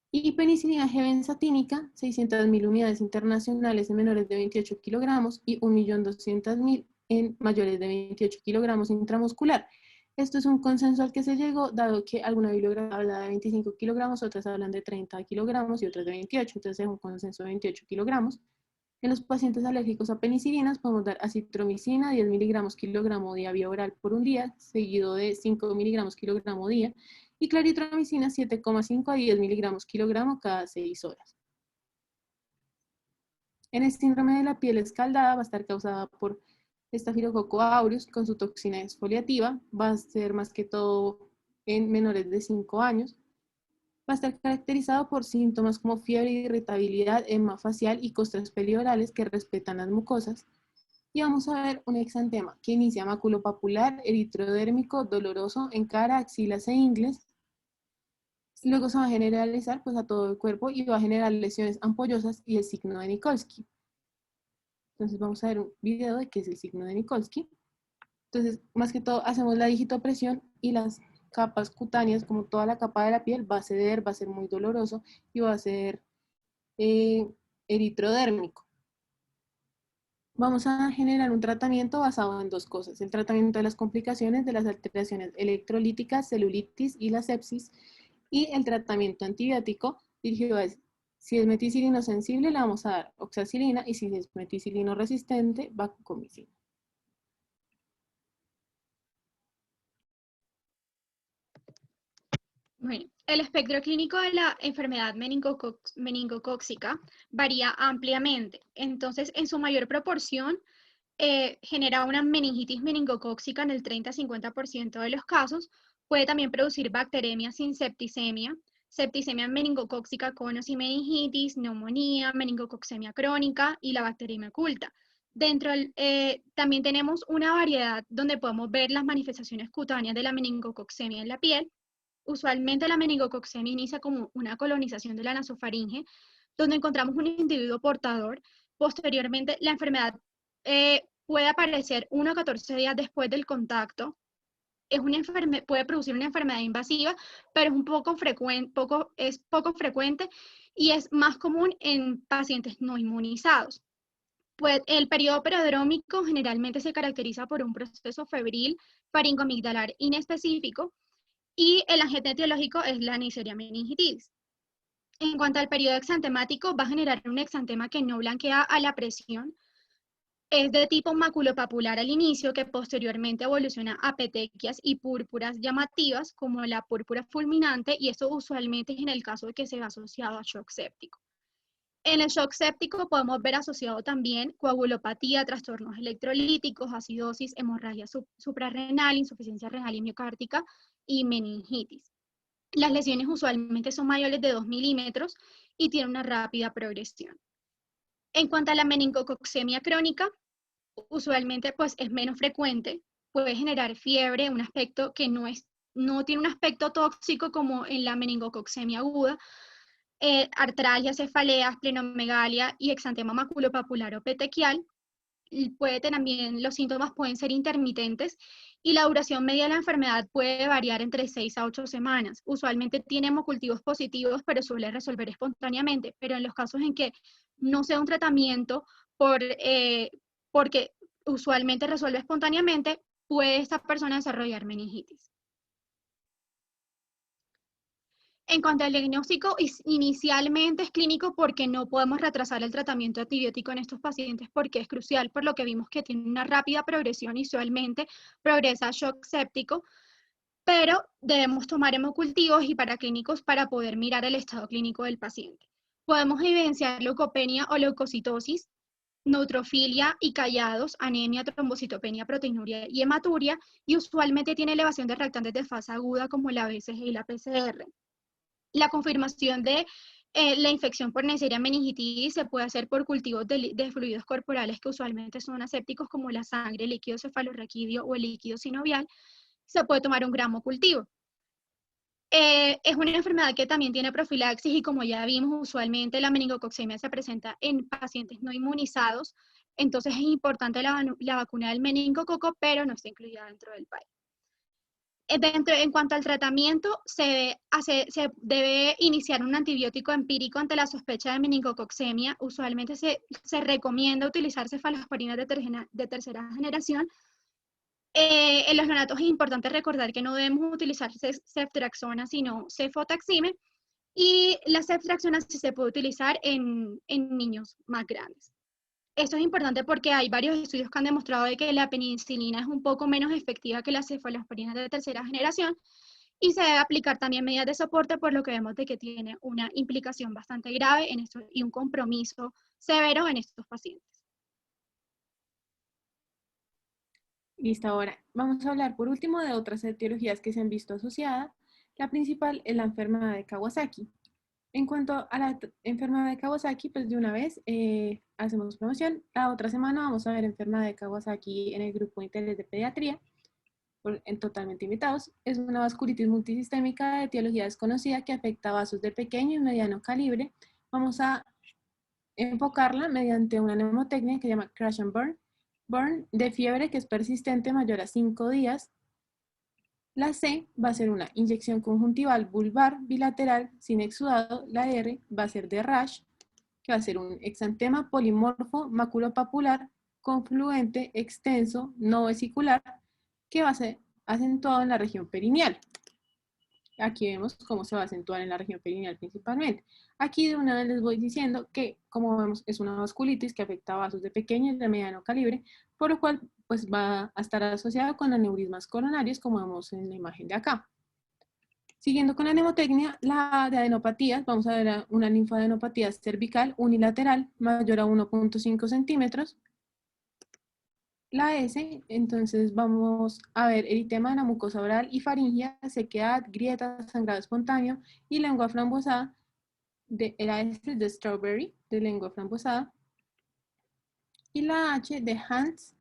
y penicilina G benzatínica, 600.000 unidades internacionales en menores de 28 kilogramos y 1.200.000 en mayores de 28 kilogramos intramuscular. Esto es un consenso al que se llegó, dado que alguna bibliografía habla de 25 kilogramos, otras hablan de 30 kilogramos y otras de 28, entonces es un consenso de 28 kilogramos. En los pacientes alérgicos a penicilinas podemos dar acitromicina, 10 miligramos kilogramo día vía oral por un día, seguido de 5 miligramos kilogramo día, y claritromicina 7,5 a 10 miligramos kilogramo cada 6 horas. En el síndrome de la piel escaldada va a estar causada por Staphylococcus aureus con su toxina exfoliativa, va a ser más que todo en menores de 5 años. Va a estar caracterizado por síntomas como fiebre, irritabilidad, edema facial y costras periorales que respetan las mucosas. Y vamos a ver un exantema que inicia maculopapular, eritrodérmico, doloroso en cara, axilas e ingles. Luego se va a generalizar pues, a todo el cuerpo y va a generar lesiones ampollosas y el signo de Nikolsky. Entonces vamos a ver un video de qué es el signo de Nikolsky. Entonces, más que todo, hacemos la digitopresión y las capas cutáneas, como toda la capa de la piel, va a ceder, va a ser muy doloroso y va a ser eritrodérmico. Vamos a generar un tratamiento basado en 2 cosas. El tratamiento de las complicaciones de las alteraciones electrolíticas, celulitis y la sepsis, y el tratamiento antibiótico dirigido a si es meticilino sensible, le vamos a dar oxacilina, y si es meticilino resistente, vancomicina. Bueno, el espectro clínico de la enfermedad meningocócica varía ampliamente. Entonces, en su mayor proporción, genera una meningitis meningocócica en el 30-50% de los casos. Puede también producir bacteremia sin septicemia, septicemia meningocócica con o sin meningitis, neumonía, meningococcemia crónica y la bacteremia oculta. También tenemos una variedad donde podemos ver las manifestaciones cutáneas de la meningococcemia en la piel. Usualmente la meningococcemia inicia como una colonización de la nasofaringe, donde encontramos un individuo portador. Posteriormente, la enfermedad puede aparecer 1 a 14 días después del contacto. Puede producir una enfermedad invasiva, pero es poco frecuente y es más común en pacientes no inmunizados. Pues el periodo prodrómico generalmente se caracteriza por un proceso febril faringoamigdalar inespecífico y el agente etiológico es la Neisseria meningitis. En cuanto al periodo exantemático, va a generar un exantema que no blanquea a la presión. Es de tipo maculopapular al inicio, que posteriormente evoluciona a petequias y púrpuras llamativas, como la púrpura fulminante, y esto usualmente es en el caso de que se va asociado a shock séptico. En el shock séptico podemos ver asociado también coagulopatía, trastornos electrolíticos, acidosis, hemorragia suprarrenal, insuficiencia renal y miocárdica y meningitis. Las lesiones usualmente son mayores de 2 milímetros y tienen una rápida progresión. En cuanto a la meningococcemia crónica, usualmente pues es menos frecuente, puede generar fiebre, un aspecto que no tiene un aspecto tóxico como en la meningococcemia aguda, artralgia, cefaleas, plenomegalia y exantema maculopapular o petequial. Los síntomas pueden ser intermitentes y la duración media de la enfermedad puede variar entre 6 a 8 semanas. Usualmente tiene hemocultivos positivos, pero suele resolver espontáneamente, pero en los casos en que no sea un tratamiento porque usualmente resuelve espontáneamente, puede esta persona desarrollar meningitis. En cuanto al diagnóstico, inicialmente es clínico porque no podemos retrasar el tratamiento antibiótico en estos pacientes porque es crucial, por lo que vimos que tiene una rápida progresión y usualmente progresa a shock séptico, pero debemos tomar hemocultivos y paraclínicos para poder mirar el estado clínico del paciente. Podemos evidenciar leucopenia o leucocitosis, neutrofilia y callados, anemia, trombocitopenia, proteinuria y hematuria, y usualmente tiene elevación de reactantes de fase aguda como la BCG y la PCR. La confirmación de la infección por Neisseria meningitis se puede hacer por cultivos de fluidos corporales que usualmente son asépticos como la sangre, el líquido cefalorraquídeo o el líquido sinovial. Se puede tomar un gramo cultivo. Es una enfermedad que también tiene profilaxis y como ya vimos, usualmente la meningococcemia se presenta en pacientes no inmunizados, entonces es importante la vacuna del meningococo, pero no está incluida dentro del PAI. En cuanto al tratamiento, se debe iniciar un antibiótico empírico ante la sospecha de meningococcemia. Usualmente se recomienda utilizar cefalosporinas de tercera generación. En los neonatos es importante recordar que no debemos utilizar ceftriaxona, sino cefotaxime. Y la ceftriaxona sí se puede utilizar en niños más grandes. Esto es importante porque hay varios estudios que han demostrado de que la penicilina es un poco menos efectiva que las cefalosporinas de tercera generación y se debe aplicar también medidas de soporte, por lo que vemos de que tiene una implicación bastante grave en esto y un compromiso severo en estos pacientes. Listo, ahora vamos a hablar por último de otras etiologías que se han visto asociadas. La principal es la enfermedad de Kawasaki. En cuanto a la enfermedad de Kawasaki, pues de una vez hacemos promoción. La otra semana vamos a ver enfermedad de Kawasaki en el grupo de interés de pediatría, totalmente invitados. Es una vasculitis multisistémica de etiología desconocida que afecta a vasos de pequeño y mediano calibre. Vamos a enfocarla mediante una mnemotecnia que se llama Crash and Burn de fiebre que es persistente mayor a 5 días. La C va a ser una inyección conjuntival vulvar bilateral sin exudado. La R va a ser de rash, que va a ser un exantema polimorfo maculopapular confluente, extenso, no vesicular, que va a ser acentuado en la región perineal. Aquí vemos cómo se va a acentuar en la región perineal principalmente. Aquí de una vez les voy diciendo que, como vemos, es una vasculitis que afecta a vasos de pequeño y de mediano calibre, por lo cual pues, va a estar asociado con aneurismas coronarios, como vemos en la imagen de acá. Siguiendo con la mnemotecnia, la de adenopatías, vamos a ver una linfadenopatía cervical unilateral mayor a 1.5 centímetros. La S, entonces vamos a ver eritema de la mucosa oral y faringea, sequedad, grietas, sangrado espontáneo y lengua frambuesada. La S de strawberry, de lengua frambuesada. Y la H de hands,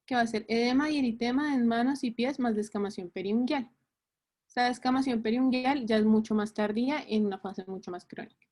que va a ser edema y eritema en manos y pies más descamación periungual. Esta descamación periungual ya es mucho más tardía en una fase mucho más crónica.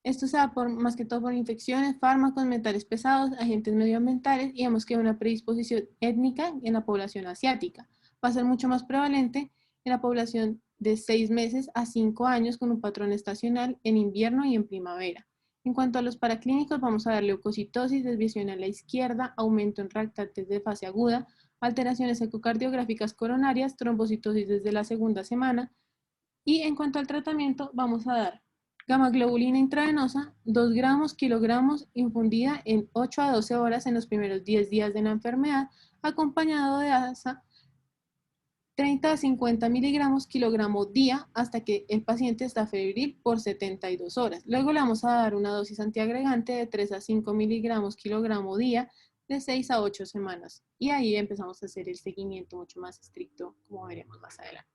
Esto se da más que todo por infecciones, fármacos, metales pesados, agentes medioambientales y vemos que hay una predisposición étnica en la población asiática. Va a ser mucho más prevalente en la población de 6 meses a 5 años con un patrón estacional en invierno y en primavera. En cuanto a los paraclínicos, vamos a ver leucocitosis, desviación a la izquierda, aumento en reactantes de fase aguda, alteraciones ecocardiográficas coronarias, trombocitosis desde la segunda semana. Y en cuanto al tratamiento, vamos a dar gamaglobulina intravenosa, 2 gramos, kilogramos, infundida en 8 a 12 horas en los primeros 10 días de la enfermedad, acompañado de ASA, 30 a 50 miligramos, kilogramo día, hasta que el paciente está febril por 72 horas. Luego le vamos a dar una dosis antiagregante de 3 a 5 miligramos, kilogramo día, de 6 a 8 semanas. Y ahí empezamos a hacer el seguimiento mucho más estricto, como veremos más adelante.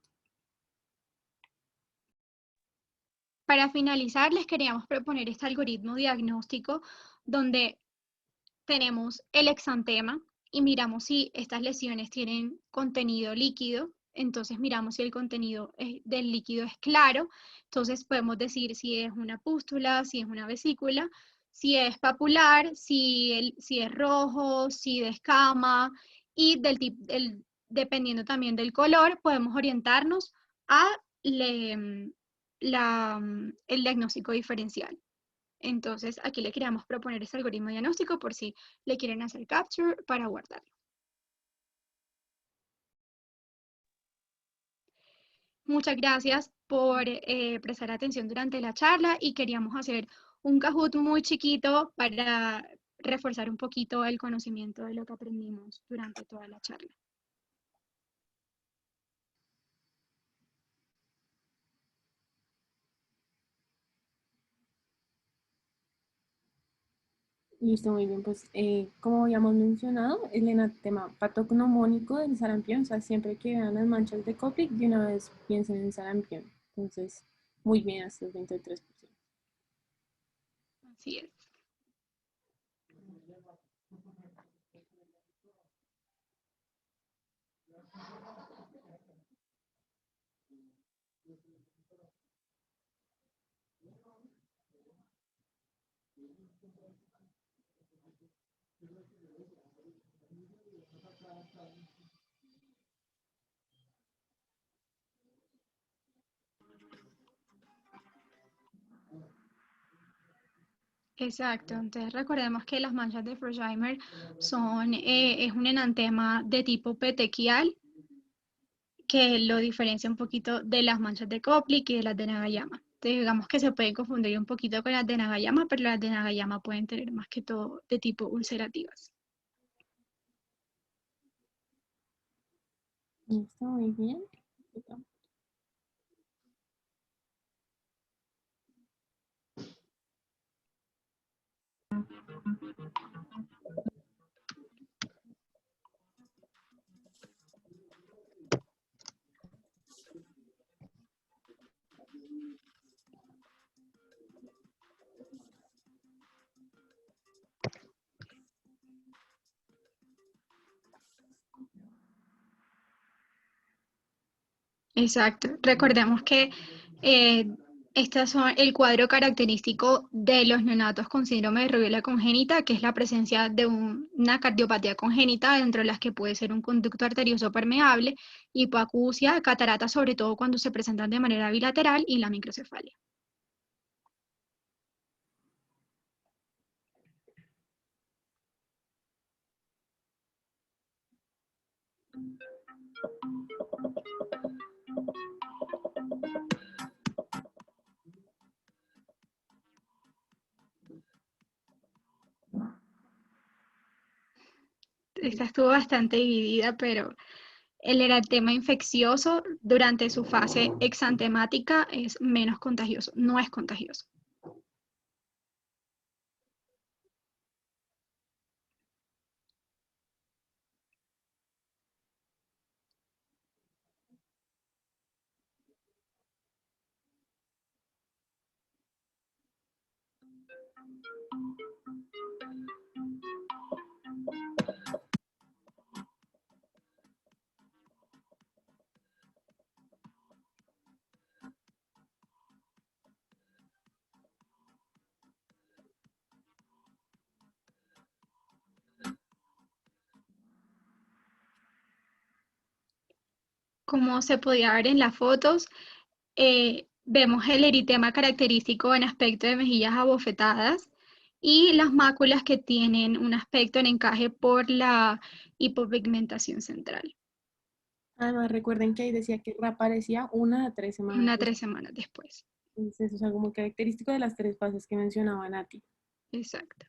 Para finalizar, les queríamos proponer este algoritmo diagnóstico donde tenemos el exantema y miramos si estas lesiones tienen contenido líquido. Entonces miramos si el contenido del líquido es claro. Entonces podemos decir si es una pústula, si es una vesícula, si es papular, si es rojo, si de escama y dependiendo también del color, podemos orientarnos a el diagnóstico diferencial. Entonces, aquí le queríamos proponer este algoritmo diagnóstico por si le quieren hacer capture para guardarlo. Muchas gracias por prestar atención durante la charla y queríamos hacer un Kahoot muy chiquito para reforzar un poquito el conocimiento de lo que aprendimos durante toda la charla. Listo, muy bien. Pues como habíamos mencionado, el enantema patognomónico del sarampión, o sea, siempre que vean las manchas de Koplik, de una vez piensen en sarampión. Entonces, muy bien, hasta el 23%. Así es. Exacto, entonces recordemos que las manchas de Frozheimer es un enantema de tipo petequial que lo diferencia un poquito de las manchas de Koplik y de las de Nagayama. Entonces digamos que se pueden confundir un poquito con las de Nagayama, pero las de Nagayama pueden tener más que todo de tipo ulcerativas. Listo, muy bien. Exacto. Recordemos que este son el cuadro característico de los neonatos con síndrome de rubiola congénita, que es la presencia de una cardiopatía congénita, dentro de las que puede ser un conducto arterioso permeable, hipoacusia, catarata, sobre todo cuando se presentan de manera bilateral, y la microcefalia. Esta estuvo bastante dividida, pero el eratema infeccioso durante su fase exantemática es menos contagioso, no es contagioso. Como se podía ver en las fotos, vemos el eritema característico en aspecto de mejillas abofetadas y las máculas que tienen un aspecto en encaje por la hipopigmentación central, Además, recuerden que ahí decía que reaparecía 1 a 3 semanas 3 semanas después. Entonces, eso es algo muy característico de las 3 fases que mencionaba Nati. Exacto.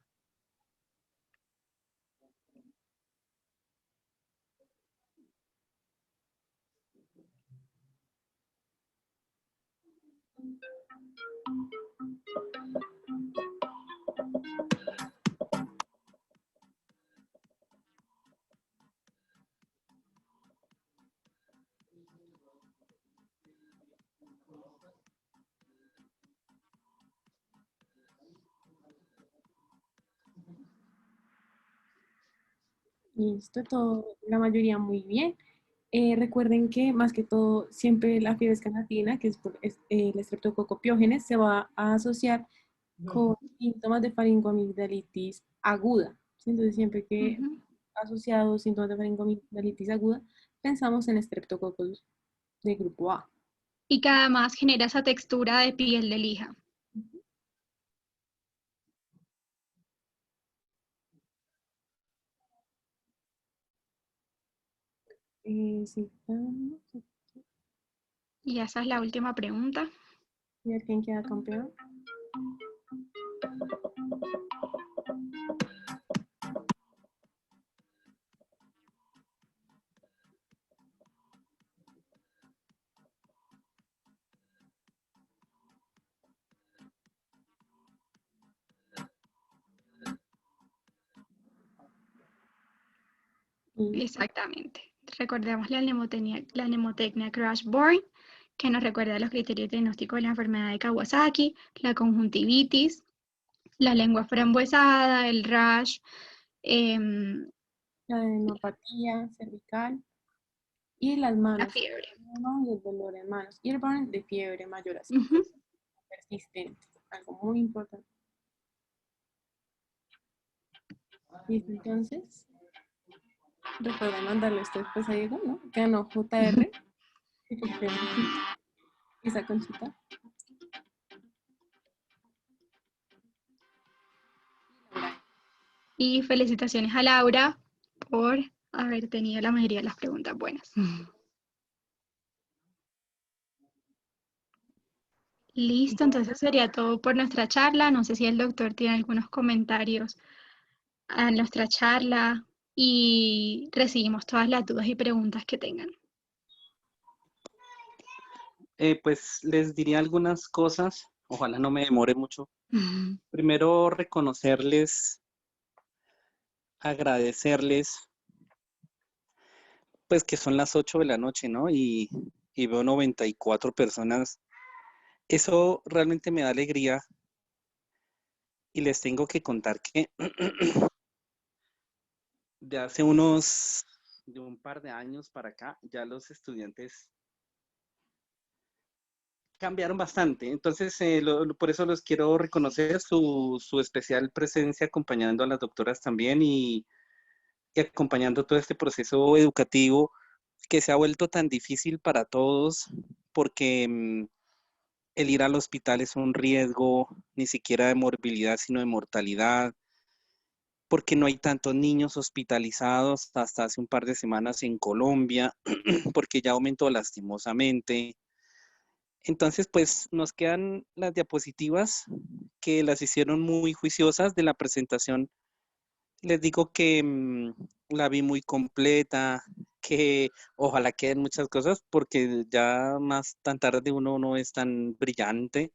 Listo, todo, la mayoría muy bien. Recuerden que más que todo, siempre la fiebre escarlatina, que es por el estreptococo piógenes, se va a asociar con síntomas de faringoamigdalitis aguda. ¿Sí? Entonces, siempre que Ujú. asociados síntomas de faringoamigdalitis aguda, pensamos en estreptococos de grupo A. Y que además genera esa textura de piel de lija. Sí, vamos a Y esa es la última pregunta. ver quién queda campeón. Y Exactamente. Recordemos la mnemotecnia Crash Board, que nos recuerda los criterios diagnósticos de la enfermedad de Kawasaki, la conjuntivitis, la lengua frambuesada, el rash, em, la adenopatía cervical y las la manos, fiebre. y el dolor en manos y el burn de fiebre mayor a 5 Ujú. persistente, algo muy importante. Listo, entonces, recuerden mandarle esto después a Diego, ¿no? Que ganó JR. Esa conchita. Y felicitaciones a Laura por haber tenido la mayoría de las preguntas buenas. Listo, entonces sería todo por nuestra charla. No sé si el doctor tiene algunos comentarios a nuestra charla y recibimos todas las dudas y preguntas que tengan. Pues les diría algunas cosas, ojalá no me demore mucho. Primero, reconocerles, agradecerles, pues que son las 8 de la noche, ¿no? Y veo 94 personas. Eso realmente me da alegría y les tengo que contar que de un par de años para acá, ya los estudiantes cambiaron bastante. Entonces, por eso los quiero reconocer su especial presencia acompañando a las doctoras también y acompañando todo este proceso educativo que se ha vuelto tan difícil para todos porque el ir al hospital es un riesgo ni siquiera de morbilidad, sino de mortalidad, porque no hay tantos niños hospitalizados hasta hace un par de semanas en Colombia, porque ya aumentó lastimosamente. Entonces, pues nos quedan las diapositivas que las hicieron muy juiciosas de la presentación. Les digo que la vi muy completa, que ojalá queden muchas cosas porque ya más tan tarde uno no es tan brillante,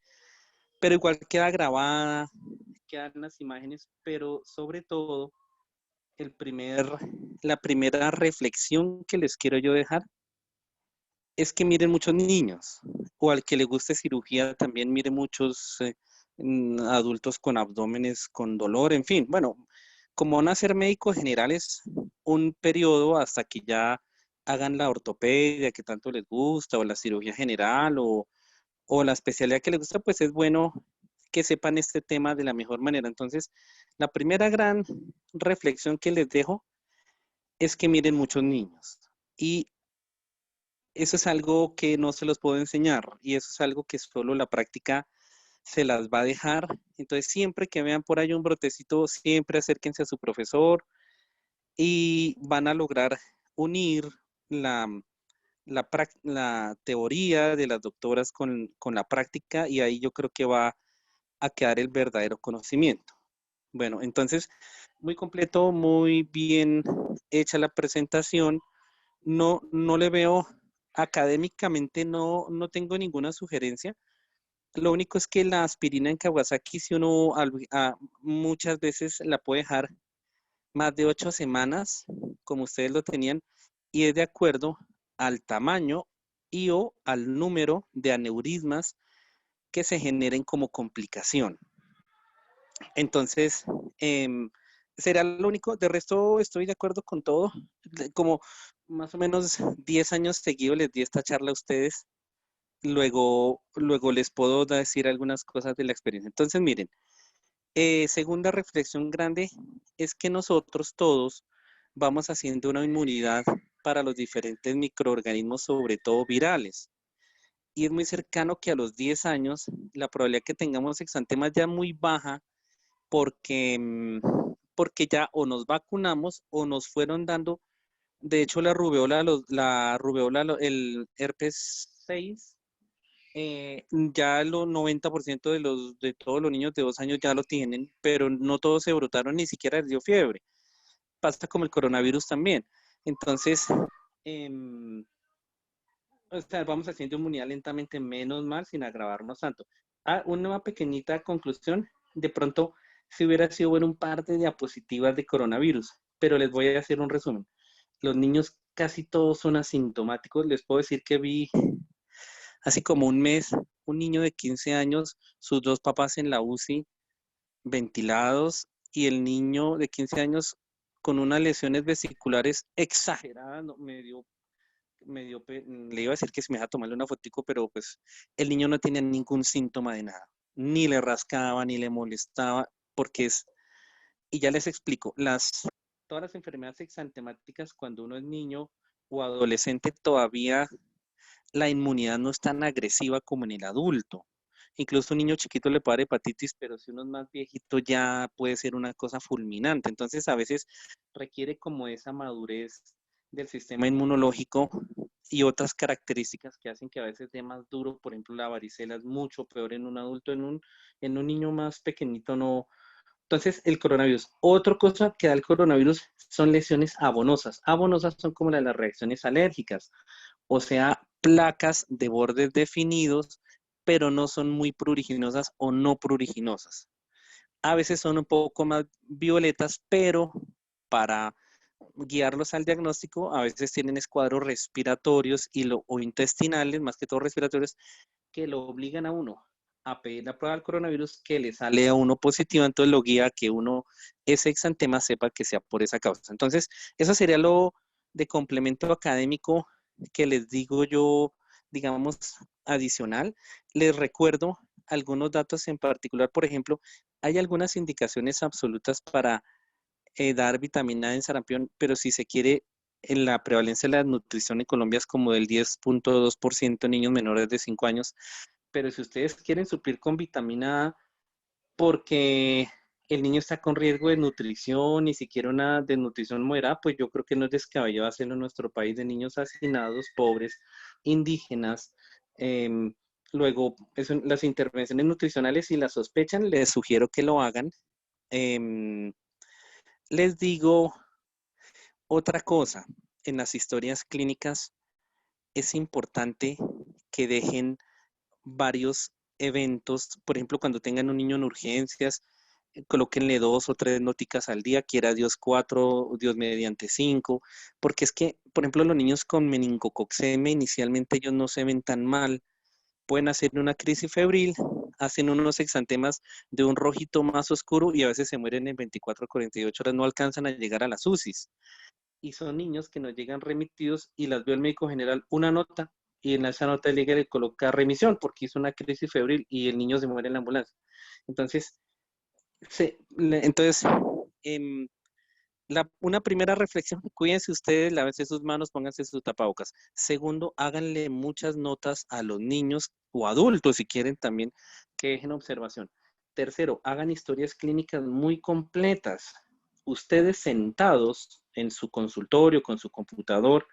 pero igual queda grabada, quedan las imágenes, pero sobre todo la primera reflexión que les quiero yo dejar es que miren muchos niños, o al que le guste cirugía también mire muchos adultos con abdómenes con dolor, en fin. Bueno, como van a ser médicos generales un periodo hasta que ya hagan la ortopedia que tanto les gusta, o la cirugía general, o la especialidad que les gusta, pues es bueno que sepan este tema de la mejor manera. Entonces, la primera gran reflexión que les dejo es que miren muchos niños. Y eso es algo que no se los puedo enseñar, y eso es algo que solo la práctica se las va a dejar. Entonces, siempre que vean por ahí un brotecito, siempre acérquense a su profesor y van a lograr unir la, la teoría de las doctoras con la práctica, y ahí yo creo que va a quedar el verdadero conocimiento. Bueno, entonces, muy completo, muy bien hecha la presentación. No le veo académicamente, no tengo ninguna sugerencia. Lo único es que la aspirina en Kawasaki, si uno muchas veces la puede dejar más de 8 semanas, como ustedes lo tenían, y es de acuerdo al tamaño y o al número de aneurismas que se generen como complicación. Entonces, será lo único. De resto, estoy de acuerdo con todo. Como más o menos 10 años seguidos les di esta charla a ustedes. Luego les puedo decir algunas cosas de la experiencia. Entonces, miren, segunda reflexión grande es que nosotros todos vamos haciendo una inmunidad para los diferentes microorganismos, sobre todo virales. Y es muy cercano que a los 10 años la probabilidad que tengamos exantemas ya muy baja, porque ya o nos vacunamos o nos fueron dando. De hecho, la rubeola, el herpes 6, ya el 90% de todos los niños de 2 años ya lo tienen, pero no todos se brotaron, ni siquiera les dio fiebre. Pasa como el coronavirus también. Entonces, o sea, vamos haciendo inmunidad lentamente, menos mal, sin agravarnos tanto. Una pequeñita conclusión. De pronto, si hubiera sido bueno un par de diapositivas de coronavirus, pero les voy a hacer un resumen. Los niños casi todos son asintomáticos. Les puedo decir que vi así como un mes, un niño de 15 años, sus 2 papás en la UCI, ventilados, y el niño de 15 años con unas lesiones vesiculares exageradas. No, le iba a decir que se me iba a tomarle una fotico, pero pues el niño no tenía ningún síntoma de nada. Ni le rascaba, ni le molestaba, porque y ya les explico, todas las enfermedades exantemáticas, cuando uno es niño o adolescente, todavía la inmunidad no es tan agresiva como en el adulto. Incluso un niño chiquito le puede dar hepatitis, pero si uno es más viejito ya puede ser una cosa fulminante. Entonces, a veces requiere como esa madurez del sistema inmunológico y otras características que hacen que a veces dé más duro. Por ejemplo, la varicela es mucho peor en un adulto, en un niño más pequeñito no. Entonces, el coronavirus. Otra cosa que da el coronavirus son lesiones abonosas. Abonosas son como las reacciones alérgicas, o sea, placas de bordes definidos, pero no son muy pruriginosas o no pruriginosas. A veces son un poco más violetas, pero para guiarlos al diagnóstico, a veces tienen cuadros respiratorios o intestinales, más que todo respiratorios, que lo obligan a uno a pedir la prueba del coronavirus, que le sale a uno positivo, entonces lo guía a que uno, ese exantema, sepa que sea por esa causa. Entonces, eso sería lo de complemento académico que les digo yo, digamos, adicional. Les recuerdo algunos datos en particular. Por ejemplo, hay algunas indicaciones absolutas para dar vitamina D en sarampión, pero si se quiere, en la prevalencia de la nutrición en Colombia es como del 10.2% en niños menores de 5 años. Pero si ustedes quieren suplir con vitamina A porque el niño está con riesgo de nutrición, ni siquiera una desnutrición moderada, pues yo creo que no es descabellado hacerlo en nuestro país, de niños hacinados, pobres, indígenas. Luego, las intervenciones nutricionales, si las sospechan, les sugiero que lo hagan. Les digo otra cosa. En las historias clínicas es importante que dejen varios eventos. Por ejemplo, cuando tengan un niño en urgencias, colóquenle 2 o 3 nóticas al día, quiera Dios 4, Dios mediante 5, porque es que, por ejemplo, los niños con meningococcemia, inicialmente ellos no se ven tan mal, pueden hacer una crisis febril, hacen unos exantemas de un rojito más oscuro y a veces se mueren en 24 a 48 horas, no alcanzan a llegar a las UCIs. Y son niños que nos llegan remitidos y las ve el médico general una nota y en esa nota le coloca remisión porque hizo una crisis febril y el niño se muere en la ambulancia. Entonces, entonces una primera reflexión, cuídense ustedes, lávense sus manos, pónganse sus tapabocas. Segundo, háganle muchas notas a los niños o adultos, si quieren también, que dejen observación. Tercero, hagan historias clínicas muy completas. Ustedes sentados en su consultorio, con su computador,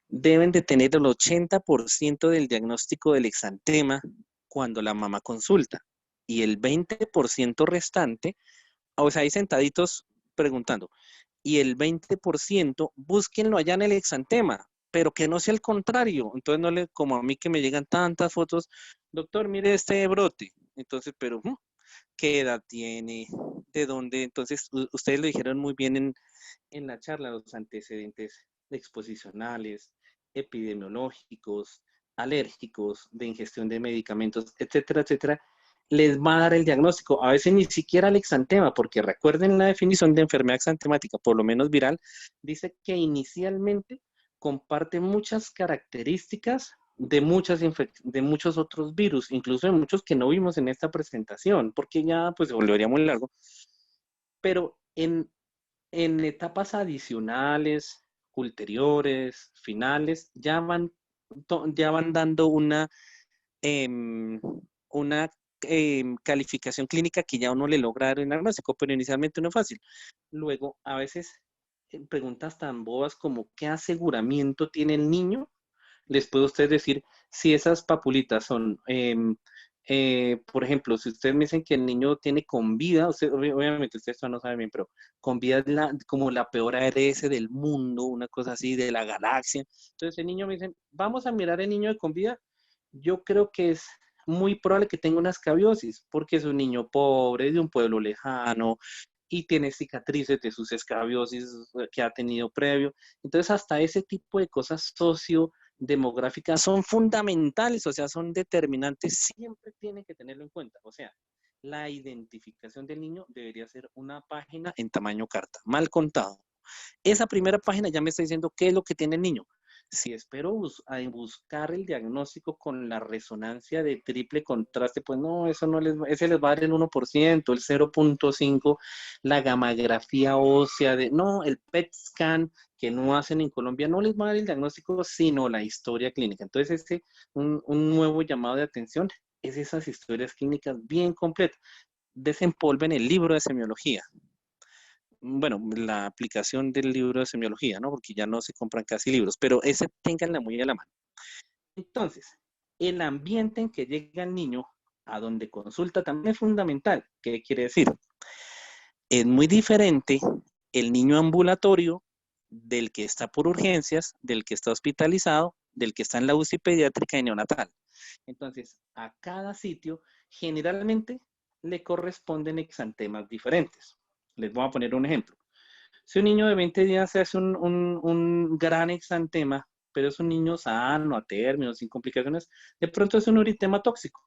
deben de tener el 80% del diagnóstico del exantema cuando la mamá consulta. Y el 20% restante, o sea, ahí sentaditos preguntando, y el 20% búsquenlo allá en el exantema, pero que no sea el contrario. Entonces, no le, como a mí que me llegan tantas fotos, doctor, mire este brote. Entonces, pero, ¿qué edad tiene? ¿De dónde? Entonces, ustedes lo dijeron muy bien en la charla, los antecedentes exposicionales, epidemiológicos, alérgicos, de ingestión de medicamentos, etcétera, etcétera, les va a dar el diagnóstico. A veces ni siquiera el exantema, porque recuerden la definición de enfermedad exantemática, por lo menos viral, dice que inicialmente comparte muchas características de muchos otros virus, incluso de muchos que no vimos en esta presentación, porque ya pues se volvería muy largo. Pero en etapas adicionales, ulteriores, finales, ya van dando una calificación clínica que ya uno le logra dar el diagnóstico, pero inicialmente no es fácil. Luego, a veces, preguntas tan bobas como ¿qué aseguramiento tiene el niño? Les puedo usted decir si esas papulitas son, por ejemplo, si ustedes me dicen que el niño tiene con vida, obviamente ustedes no saben bien, pero con vida es como la peor ARS del mundo, una cosa así de la galaxia. Entonces el niño me dice, vamos a mirar el niño de con vida. Yo creo que es muy probable que tenga una escabiosis, porque es un niño pobre, de un pueblo lejano, y tiene cicatrices de sus escabiosis que ha tenido previo. Entonces, hasta ese tipo de cosas sociodemográficas son fundamentales, o sea, son determinantes, siempre tienen que tenerlo en cuenta. O sea, la identificación del niño debería ser una página en tamaño carta, mal contado. Esa primera página ya me está diciendo qué es lo que tiene el niño. Si espero buscar el diagnóstico con la resonancia de triple contraste, pues no, eso no ese les va a dar el 1%, el 0.5%, la gamografía ósea, no, el PET scan que no hacen en Colombia, no les va a dar el diagnóstico, sino la historia clínica. Entonces, un nuevo llamado de atención es esas historias clínicas bien completas. Desempolven el libro de semiología. Bueno, la aplicación del libro de semiología, ¿no? Porque ya no se compran casi libros, pero ese ténganla muy a la mano. Entonces, el ambiente en que llega el niño a donde consulta también es fundamental. ¿Qué quiere decir? Es muy diferente el niño ambulatorio del que está por urgencias, del que está hospitalizado, del que está en la UCI pediátrica y neonatal. Entonces, a cada sitio generalmente le corresponden exantemas diferentes. Les voy a poner un ejemplo. Si un niño de 20 días se hace un gran exantema, pero es un niño sano, a término, sin complicaciones, de pronto es un eritema tóxico.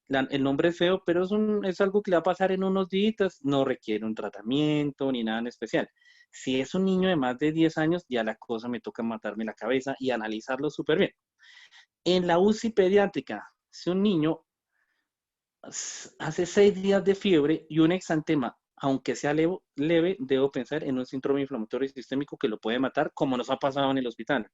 El nombre es feo, pero es algo que le va a pasar en unos días, no requiere un tratamiento ni nada en especial. Si es un niño de más de 10 años, ya la cosa me toca matarme la cabeza y analizarlo súper bien. En la UCI pediátrica, si un niño hace 6 días de fiebre y un exantema, aunque sea leve, debo pensar en un síndrome inflamatorio sistémico que lo puede matar, como nos ha pasado en el hospital.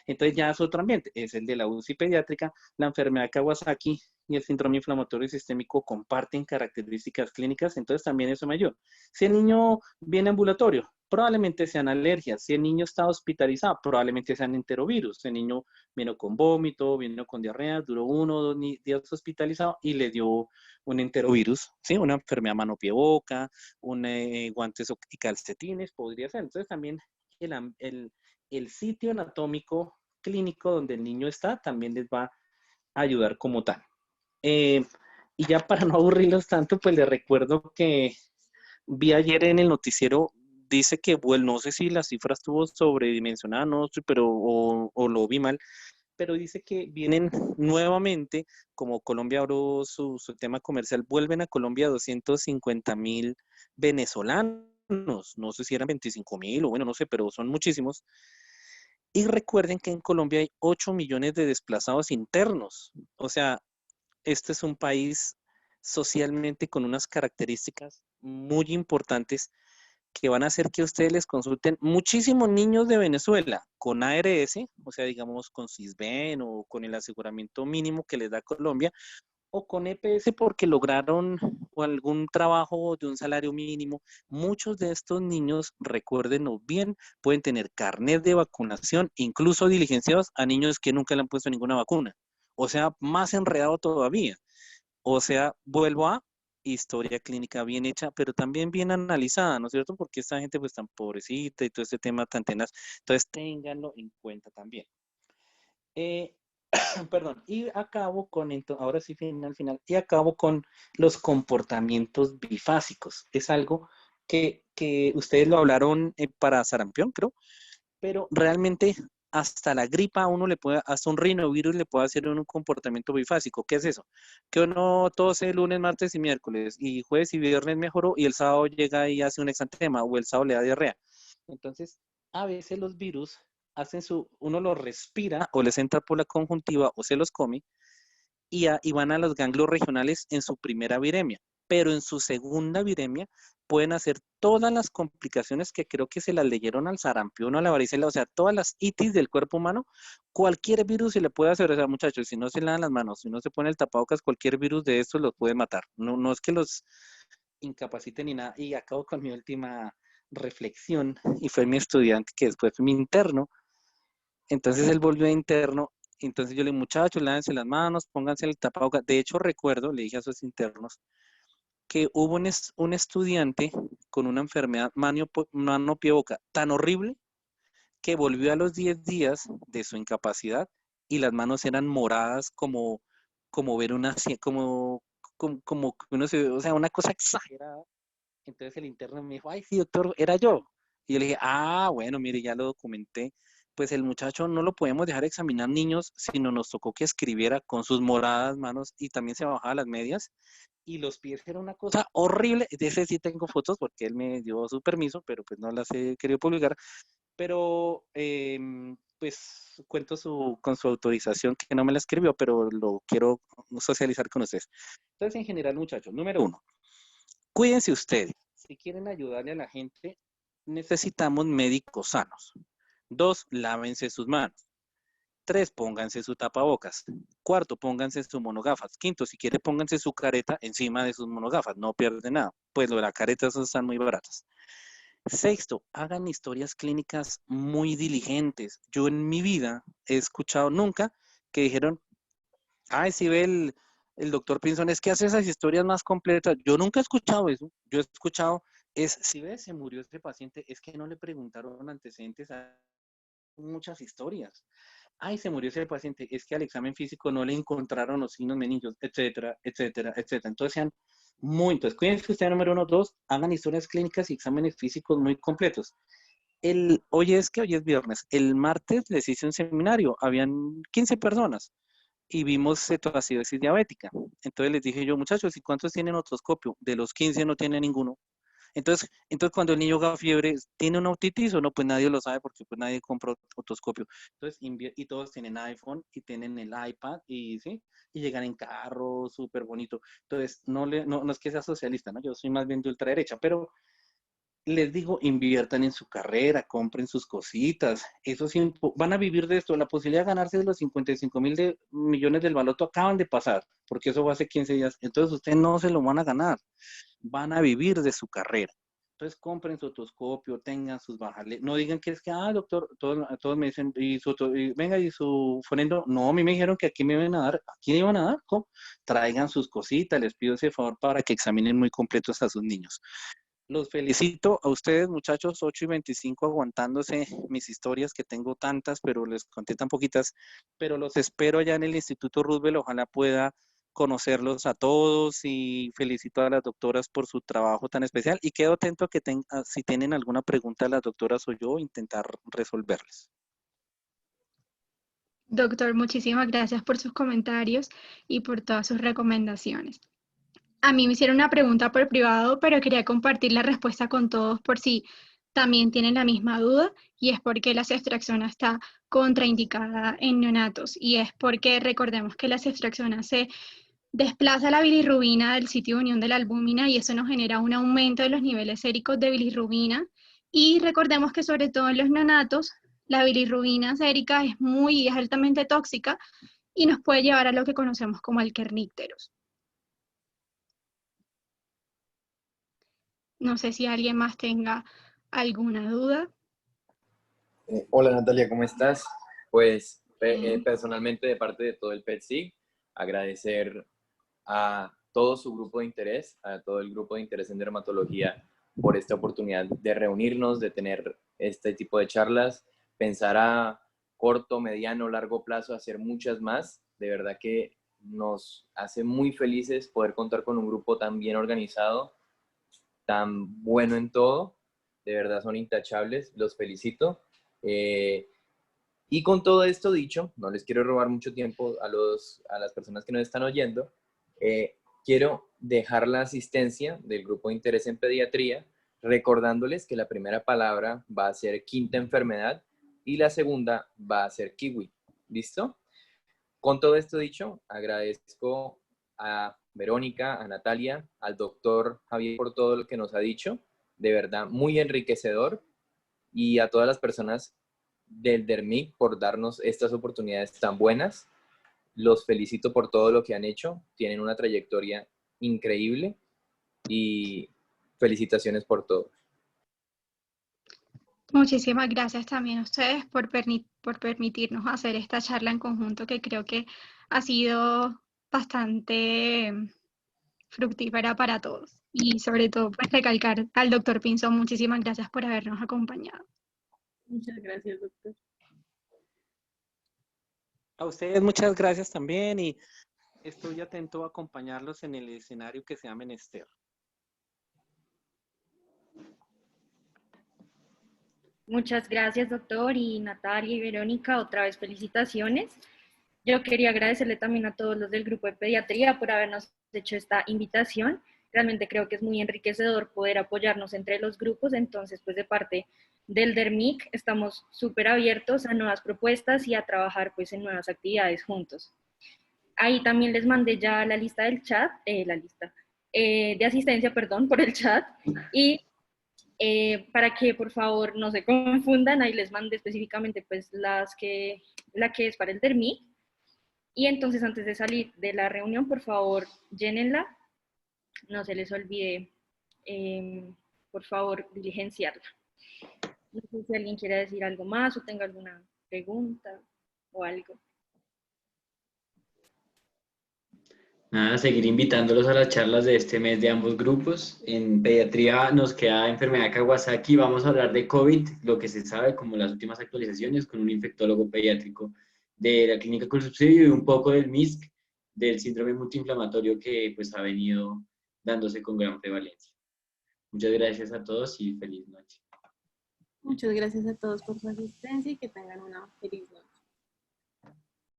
Entonces ya es otro ambiente, es el de la UCI pediátrica, la enfermedad de Kawasaki y el síndrome inflamatorio sistémico comparten características clínicas, entonces también eso me ayuda. Si el niño viene ambulatorio, probablemente sean alergias. Si el niño está hospitalizado, probablemente sean enterovirus. Si el niño vino con vómito, vino con diarrea, duró 1 o 2 días hospitalizado y le dio un enterovirus, ¿sí? Una enfermedad mano-pie-boca, guantes y calcetines, podría ser. Entonces también el sitio anatómico clínico donde el niño está también les va a ayudar como tal. Y ya para no aburrirlos tanto, pues les recuerdo que vi ayer en el noticiero, dice que, bueno, no sé si la cifra estuvo sobredimensionada, no sé, pero o lo vi mal, pero dice que vienen nuevamente, como Colombia abrió su tema comercial, vuelven a Colombia 250.000 venezolanos, no sé si eran 25.000 o bueno, no sé, pero son muchísimos. Y recuerden que en Colombia hay 8 millones de desplazados internos, o sea, este es un país socialmente con unas características muy importantes que van a hacer que ustedes les consulten muchísimos niños de Venezuela con ARS, o sea, digamos con Sisbén o con el aseguramiento mínimo que les da Colombia, o con EPS porque lograron o algún trabajo de un salario mínimo. Muchos de estos niños, recuérdenlo bien, pueden tener carnet de vacunación, incluso diligenciados a niños que nunca le han puesto ninguna vacuna. O sea, más enredado todavía. O sea, vuelvo a historia clínica bien hecha, pero también bien analizada, ¿no es cierto? Porque esta gente pues tan pobrecita y todo este tema tan tenaz. Entonces, ténganlo en cuenta también. Eh, perdón, y acabo con, ahora sí, final, y acabo con los comportamientos bifásicos. Es algo que ustedes lo hablaron para sarampión, creo, pero realmente hasta la gripa a uno le puede, hasta un rinovirus le puede hacer un comportamiento bifásico. ¿Qué es eso? Que uno tose lunes, martes y miércoles, y jueves y viernes mejoró, y el sábado llega y hace un exantema, o el sábado le da diarrea. Entonces, a veces los virus hacen uno los respira, o les entra por la conjuntiva, o se los come, y van a los ganglios regionales en su primera viremia, pero en su segunda viremia pueden hacer todas las complicaciones que creo que se las leyeron al sarampión o a la varicela, o sea, todas las itis del cuerpo humano, cualquier virus se le puede hacer, o sea, muchachos, si no se lavan las manos, si no se pone el tapabocas, cualquier virus de estos los puede matar, no es que los incapaciten ni nada, y acabo con mi última reflexión, y fue mi estudiante que después fue mi interno, entonces él volvió a interno. Entonces yo le dije, muchachos, lávense las manos, pónganse el tapabocas. De hecho, recuerdo, le dije a sus internos, que hubo un estudiante con una enfermedad mano, pie, boca tan horrible que volvió a los 10 días de su incapacidad y las manos eran moradas como ver como uno o sea, una cosa exagerada. Entonces el interno me dijo, ay, sí, doctor, era yo. Y yo le dije, ah, bueno, mire, ya lo documenté. Pues el muchacho no lo podemos dejar examinar niños, sino nos tocó que escribiera con sus moradas manos y también se bajaba las medias. Y los pies era una cosa horrible. De ese sí tengo fotos porque él me dio su permiso, pero pues no las he querido publicar. Pero pues cuento con su autorización, que no me la escribió, pero lo quiero socializar con ustedes. Entonces, en general, muchachos, número 1. Cuídense ustedes. Si quieren ayudarle a la gente, necesitamos médicos sanos. 2, lávense sus manos. 3, pónganse su tapabocas. 4, pónganse sus monogafas. 5, si quiere, pónganse su careta encima de sus monogafas. No pierde nada. Pues lo de la careta, esas están muy baratas. 6, hagan historias clínicas muy diligentes. Yo en mi vida he escuchado nunca que dijeron, ay, si ve el doctor Pinzón, es que hace esas historias más completas. Yo nunca he escuchado eso. Yo he escuchado, si ve, se murió este paciente, es que no le preguntaron antecedentes a muchas historias. Ay, se murió ese paciente, es que al examen físico no le encontraron los signos meningios, etcétera, etcétera, etcétera. Entonces entonces cuídense ustedes, número 1, 2, hagan historias clínicas y exámenes físicos muy completos. Hoy es viernes, el martes les hice un seminario, habían 15 personas y vimos cetoacidosis diabética. Entonces les dije yo, muchachos, ¿y cuántos tienen otoscopio? De los 15 no tiene ninguno. Entonces cuando el niño da fiebre, ¿tiene una otitis o no? Pues nadie lo sabe porque pues nadie compra otoscopio. Entonces, y todos tienen iPhone y tienen el iPad y ¿sí? Y llegan en carro, súper bonito. Entonces, no es que sea socialista, ¿no? Yo soy más bien de ultraderecha, pero les digo, inviertan en su carrera, compren sus cositas. Eso sí, van a vivir de esto. La posibilidad de ganarse los 55.000 millones del baloto acaban de pasar, porque eso fue hace 15 días. Entonces, ustedes no se lo van a ganar. Van a vivir de su carrera. Entonces, compren su otoscopio, tengan sus bajales. No digan que es que, doctor, todos me dicen, venga, y su fonendo. No, a mí me dijeron que aquí me iban a dar. ¿Aquí me iban a dar? ¿Cómo? Traigan sus cositas. Les pido ese favor para que examinen muy completos a sus niños. Los felicito a ustedes, muchachos, 8:25 aguantándose mis historias, que tengo tantas, pero les conté tan poquitas, pero los espero allá en el Instituto Roosevelt, ojalá pueda conocerlos a todos y felicito a las doctoras por su trabajo tan especial y quedo atento a que si tienen alguna pregunta a las doctoras o yo, intentar resolverles. Doctor, muchísimas gracias por sus comentarios y por todas sus recomendaciones. A mí me hicieron una pregunta por privado, pero quería compartir la respuesta con todos por si también tienen la misma duda, y es porque la ceftriaxona está contraindicada en neonatos, y es porque recordemos que la ceftriaxona se desplaza la bilirrubina del sitio de unión de la albúmina y eso nos genera un aumento de los niveles séricos de bilirrubina, y recordemos que sobre todo en los neonatos la bilirrubina sérica es altamente tóxica y nos puede llevar a lo que conocemos como el kernípteros. No sé si alguien más tenga alguna duda. Hola Natalia, ¿cómo estás? Pues personalmente de parte de todo el PETSIG, agradecer a todo su grupo de interés, a todo el grupo de interés en dermatología por esta oportunidad de reunirnos, de tener este tipo de charlas, pensar a corto, mediano, largo plazo, hacer muchas más. De verdad que nos hace muy felices poder contar con un grupo tan bien organizado, tan bueno en todo. De verdad son intachables, los felicito. Y con todo esto dicho, no les quiero robar mucho tiempo a las personas que nos están oyendo. Quiero dejar la asistencia del grupo de interés en pediatría, recordándoles que la primera palabra va a ser quinta enfermedad y la segunda va a ser kiwi. ¿Listo? Con todo esto dicho, agradezco a Verónica, a Natalia, al doctor Javier por todo lo que nos ha dicho. De verdad, muy enriquecedor. Y a todas las personas del DERMIC por darnos estas oportunidades tan buenas. Los felicito por todo lo que han hecho. Tienen una trayectoria increíble y felicitaciones por todo. Muchísimas gracias también a ustedes por permitirnos hacer esta charla en conjunto, que creo que ha sido bastante fructífera para todos. Y sobre todo, pues recalcar al doctor Pinzón, muchísimas gracias por habernos acompañado. Muchas gracias, doctor. A ustedes muchas gracias también y estoy atento a acompañarlos en el escenario que sea menester. Muchas gracias, doctor, y Natalia y Verónica, otra vez felicitaciones. Yo quería agradecerle también a todos los del grupo de pediatría por habernos hecho esta invitación. Realmente creo que es muy enriquecedor poder apoyarnos entre los grupos, entonces pues de parte del DERMIC estamos súper abiertos a nuevas propuestas y a trabajar pues en nuevas actividades juntos. Ahí también les mandé ya la lista del chat, de asistencia, perdón, por el chat, y para que por favor no se confundan, ahí les mandé específicamente pues la que es para el DERMIC. Y entonces antes de salir de la reunión, por favor, llénenla, no se les olvide, por favor, diligenciarla. No sé si alguien quiere decir algo más o tenga alguna pregunta o algo. Nada, seguir invitándolos a las charlas de este mes de ambos grupos. En pediatría nos queda enfermedad de Kawasaki. Vamos a hablar de COVID, lo que se sabe, como las últimas actualizaciones, con un infectólogo pediátrico de la clínica con subsidio y un poco del MISC, del síndrome multiinflamatorio que pues ha venido dándose con gran prevalencia. Muchas gracias a todos y feliz noche. Muchas gracias a todos por su asistencia y que tengan una feliz noche.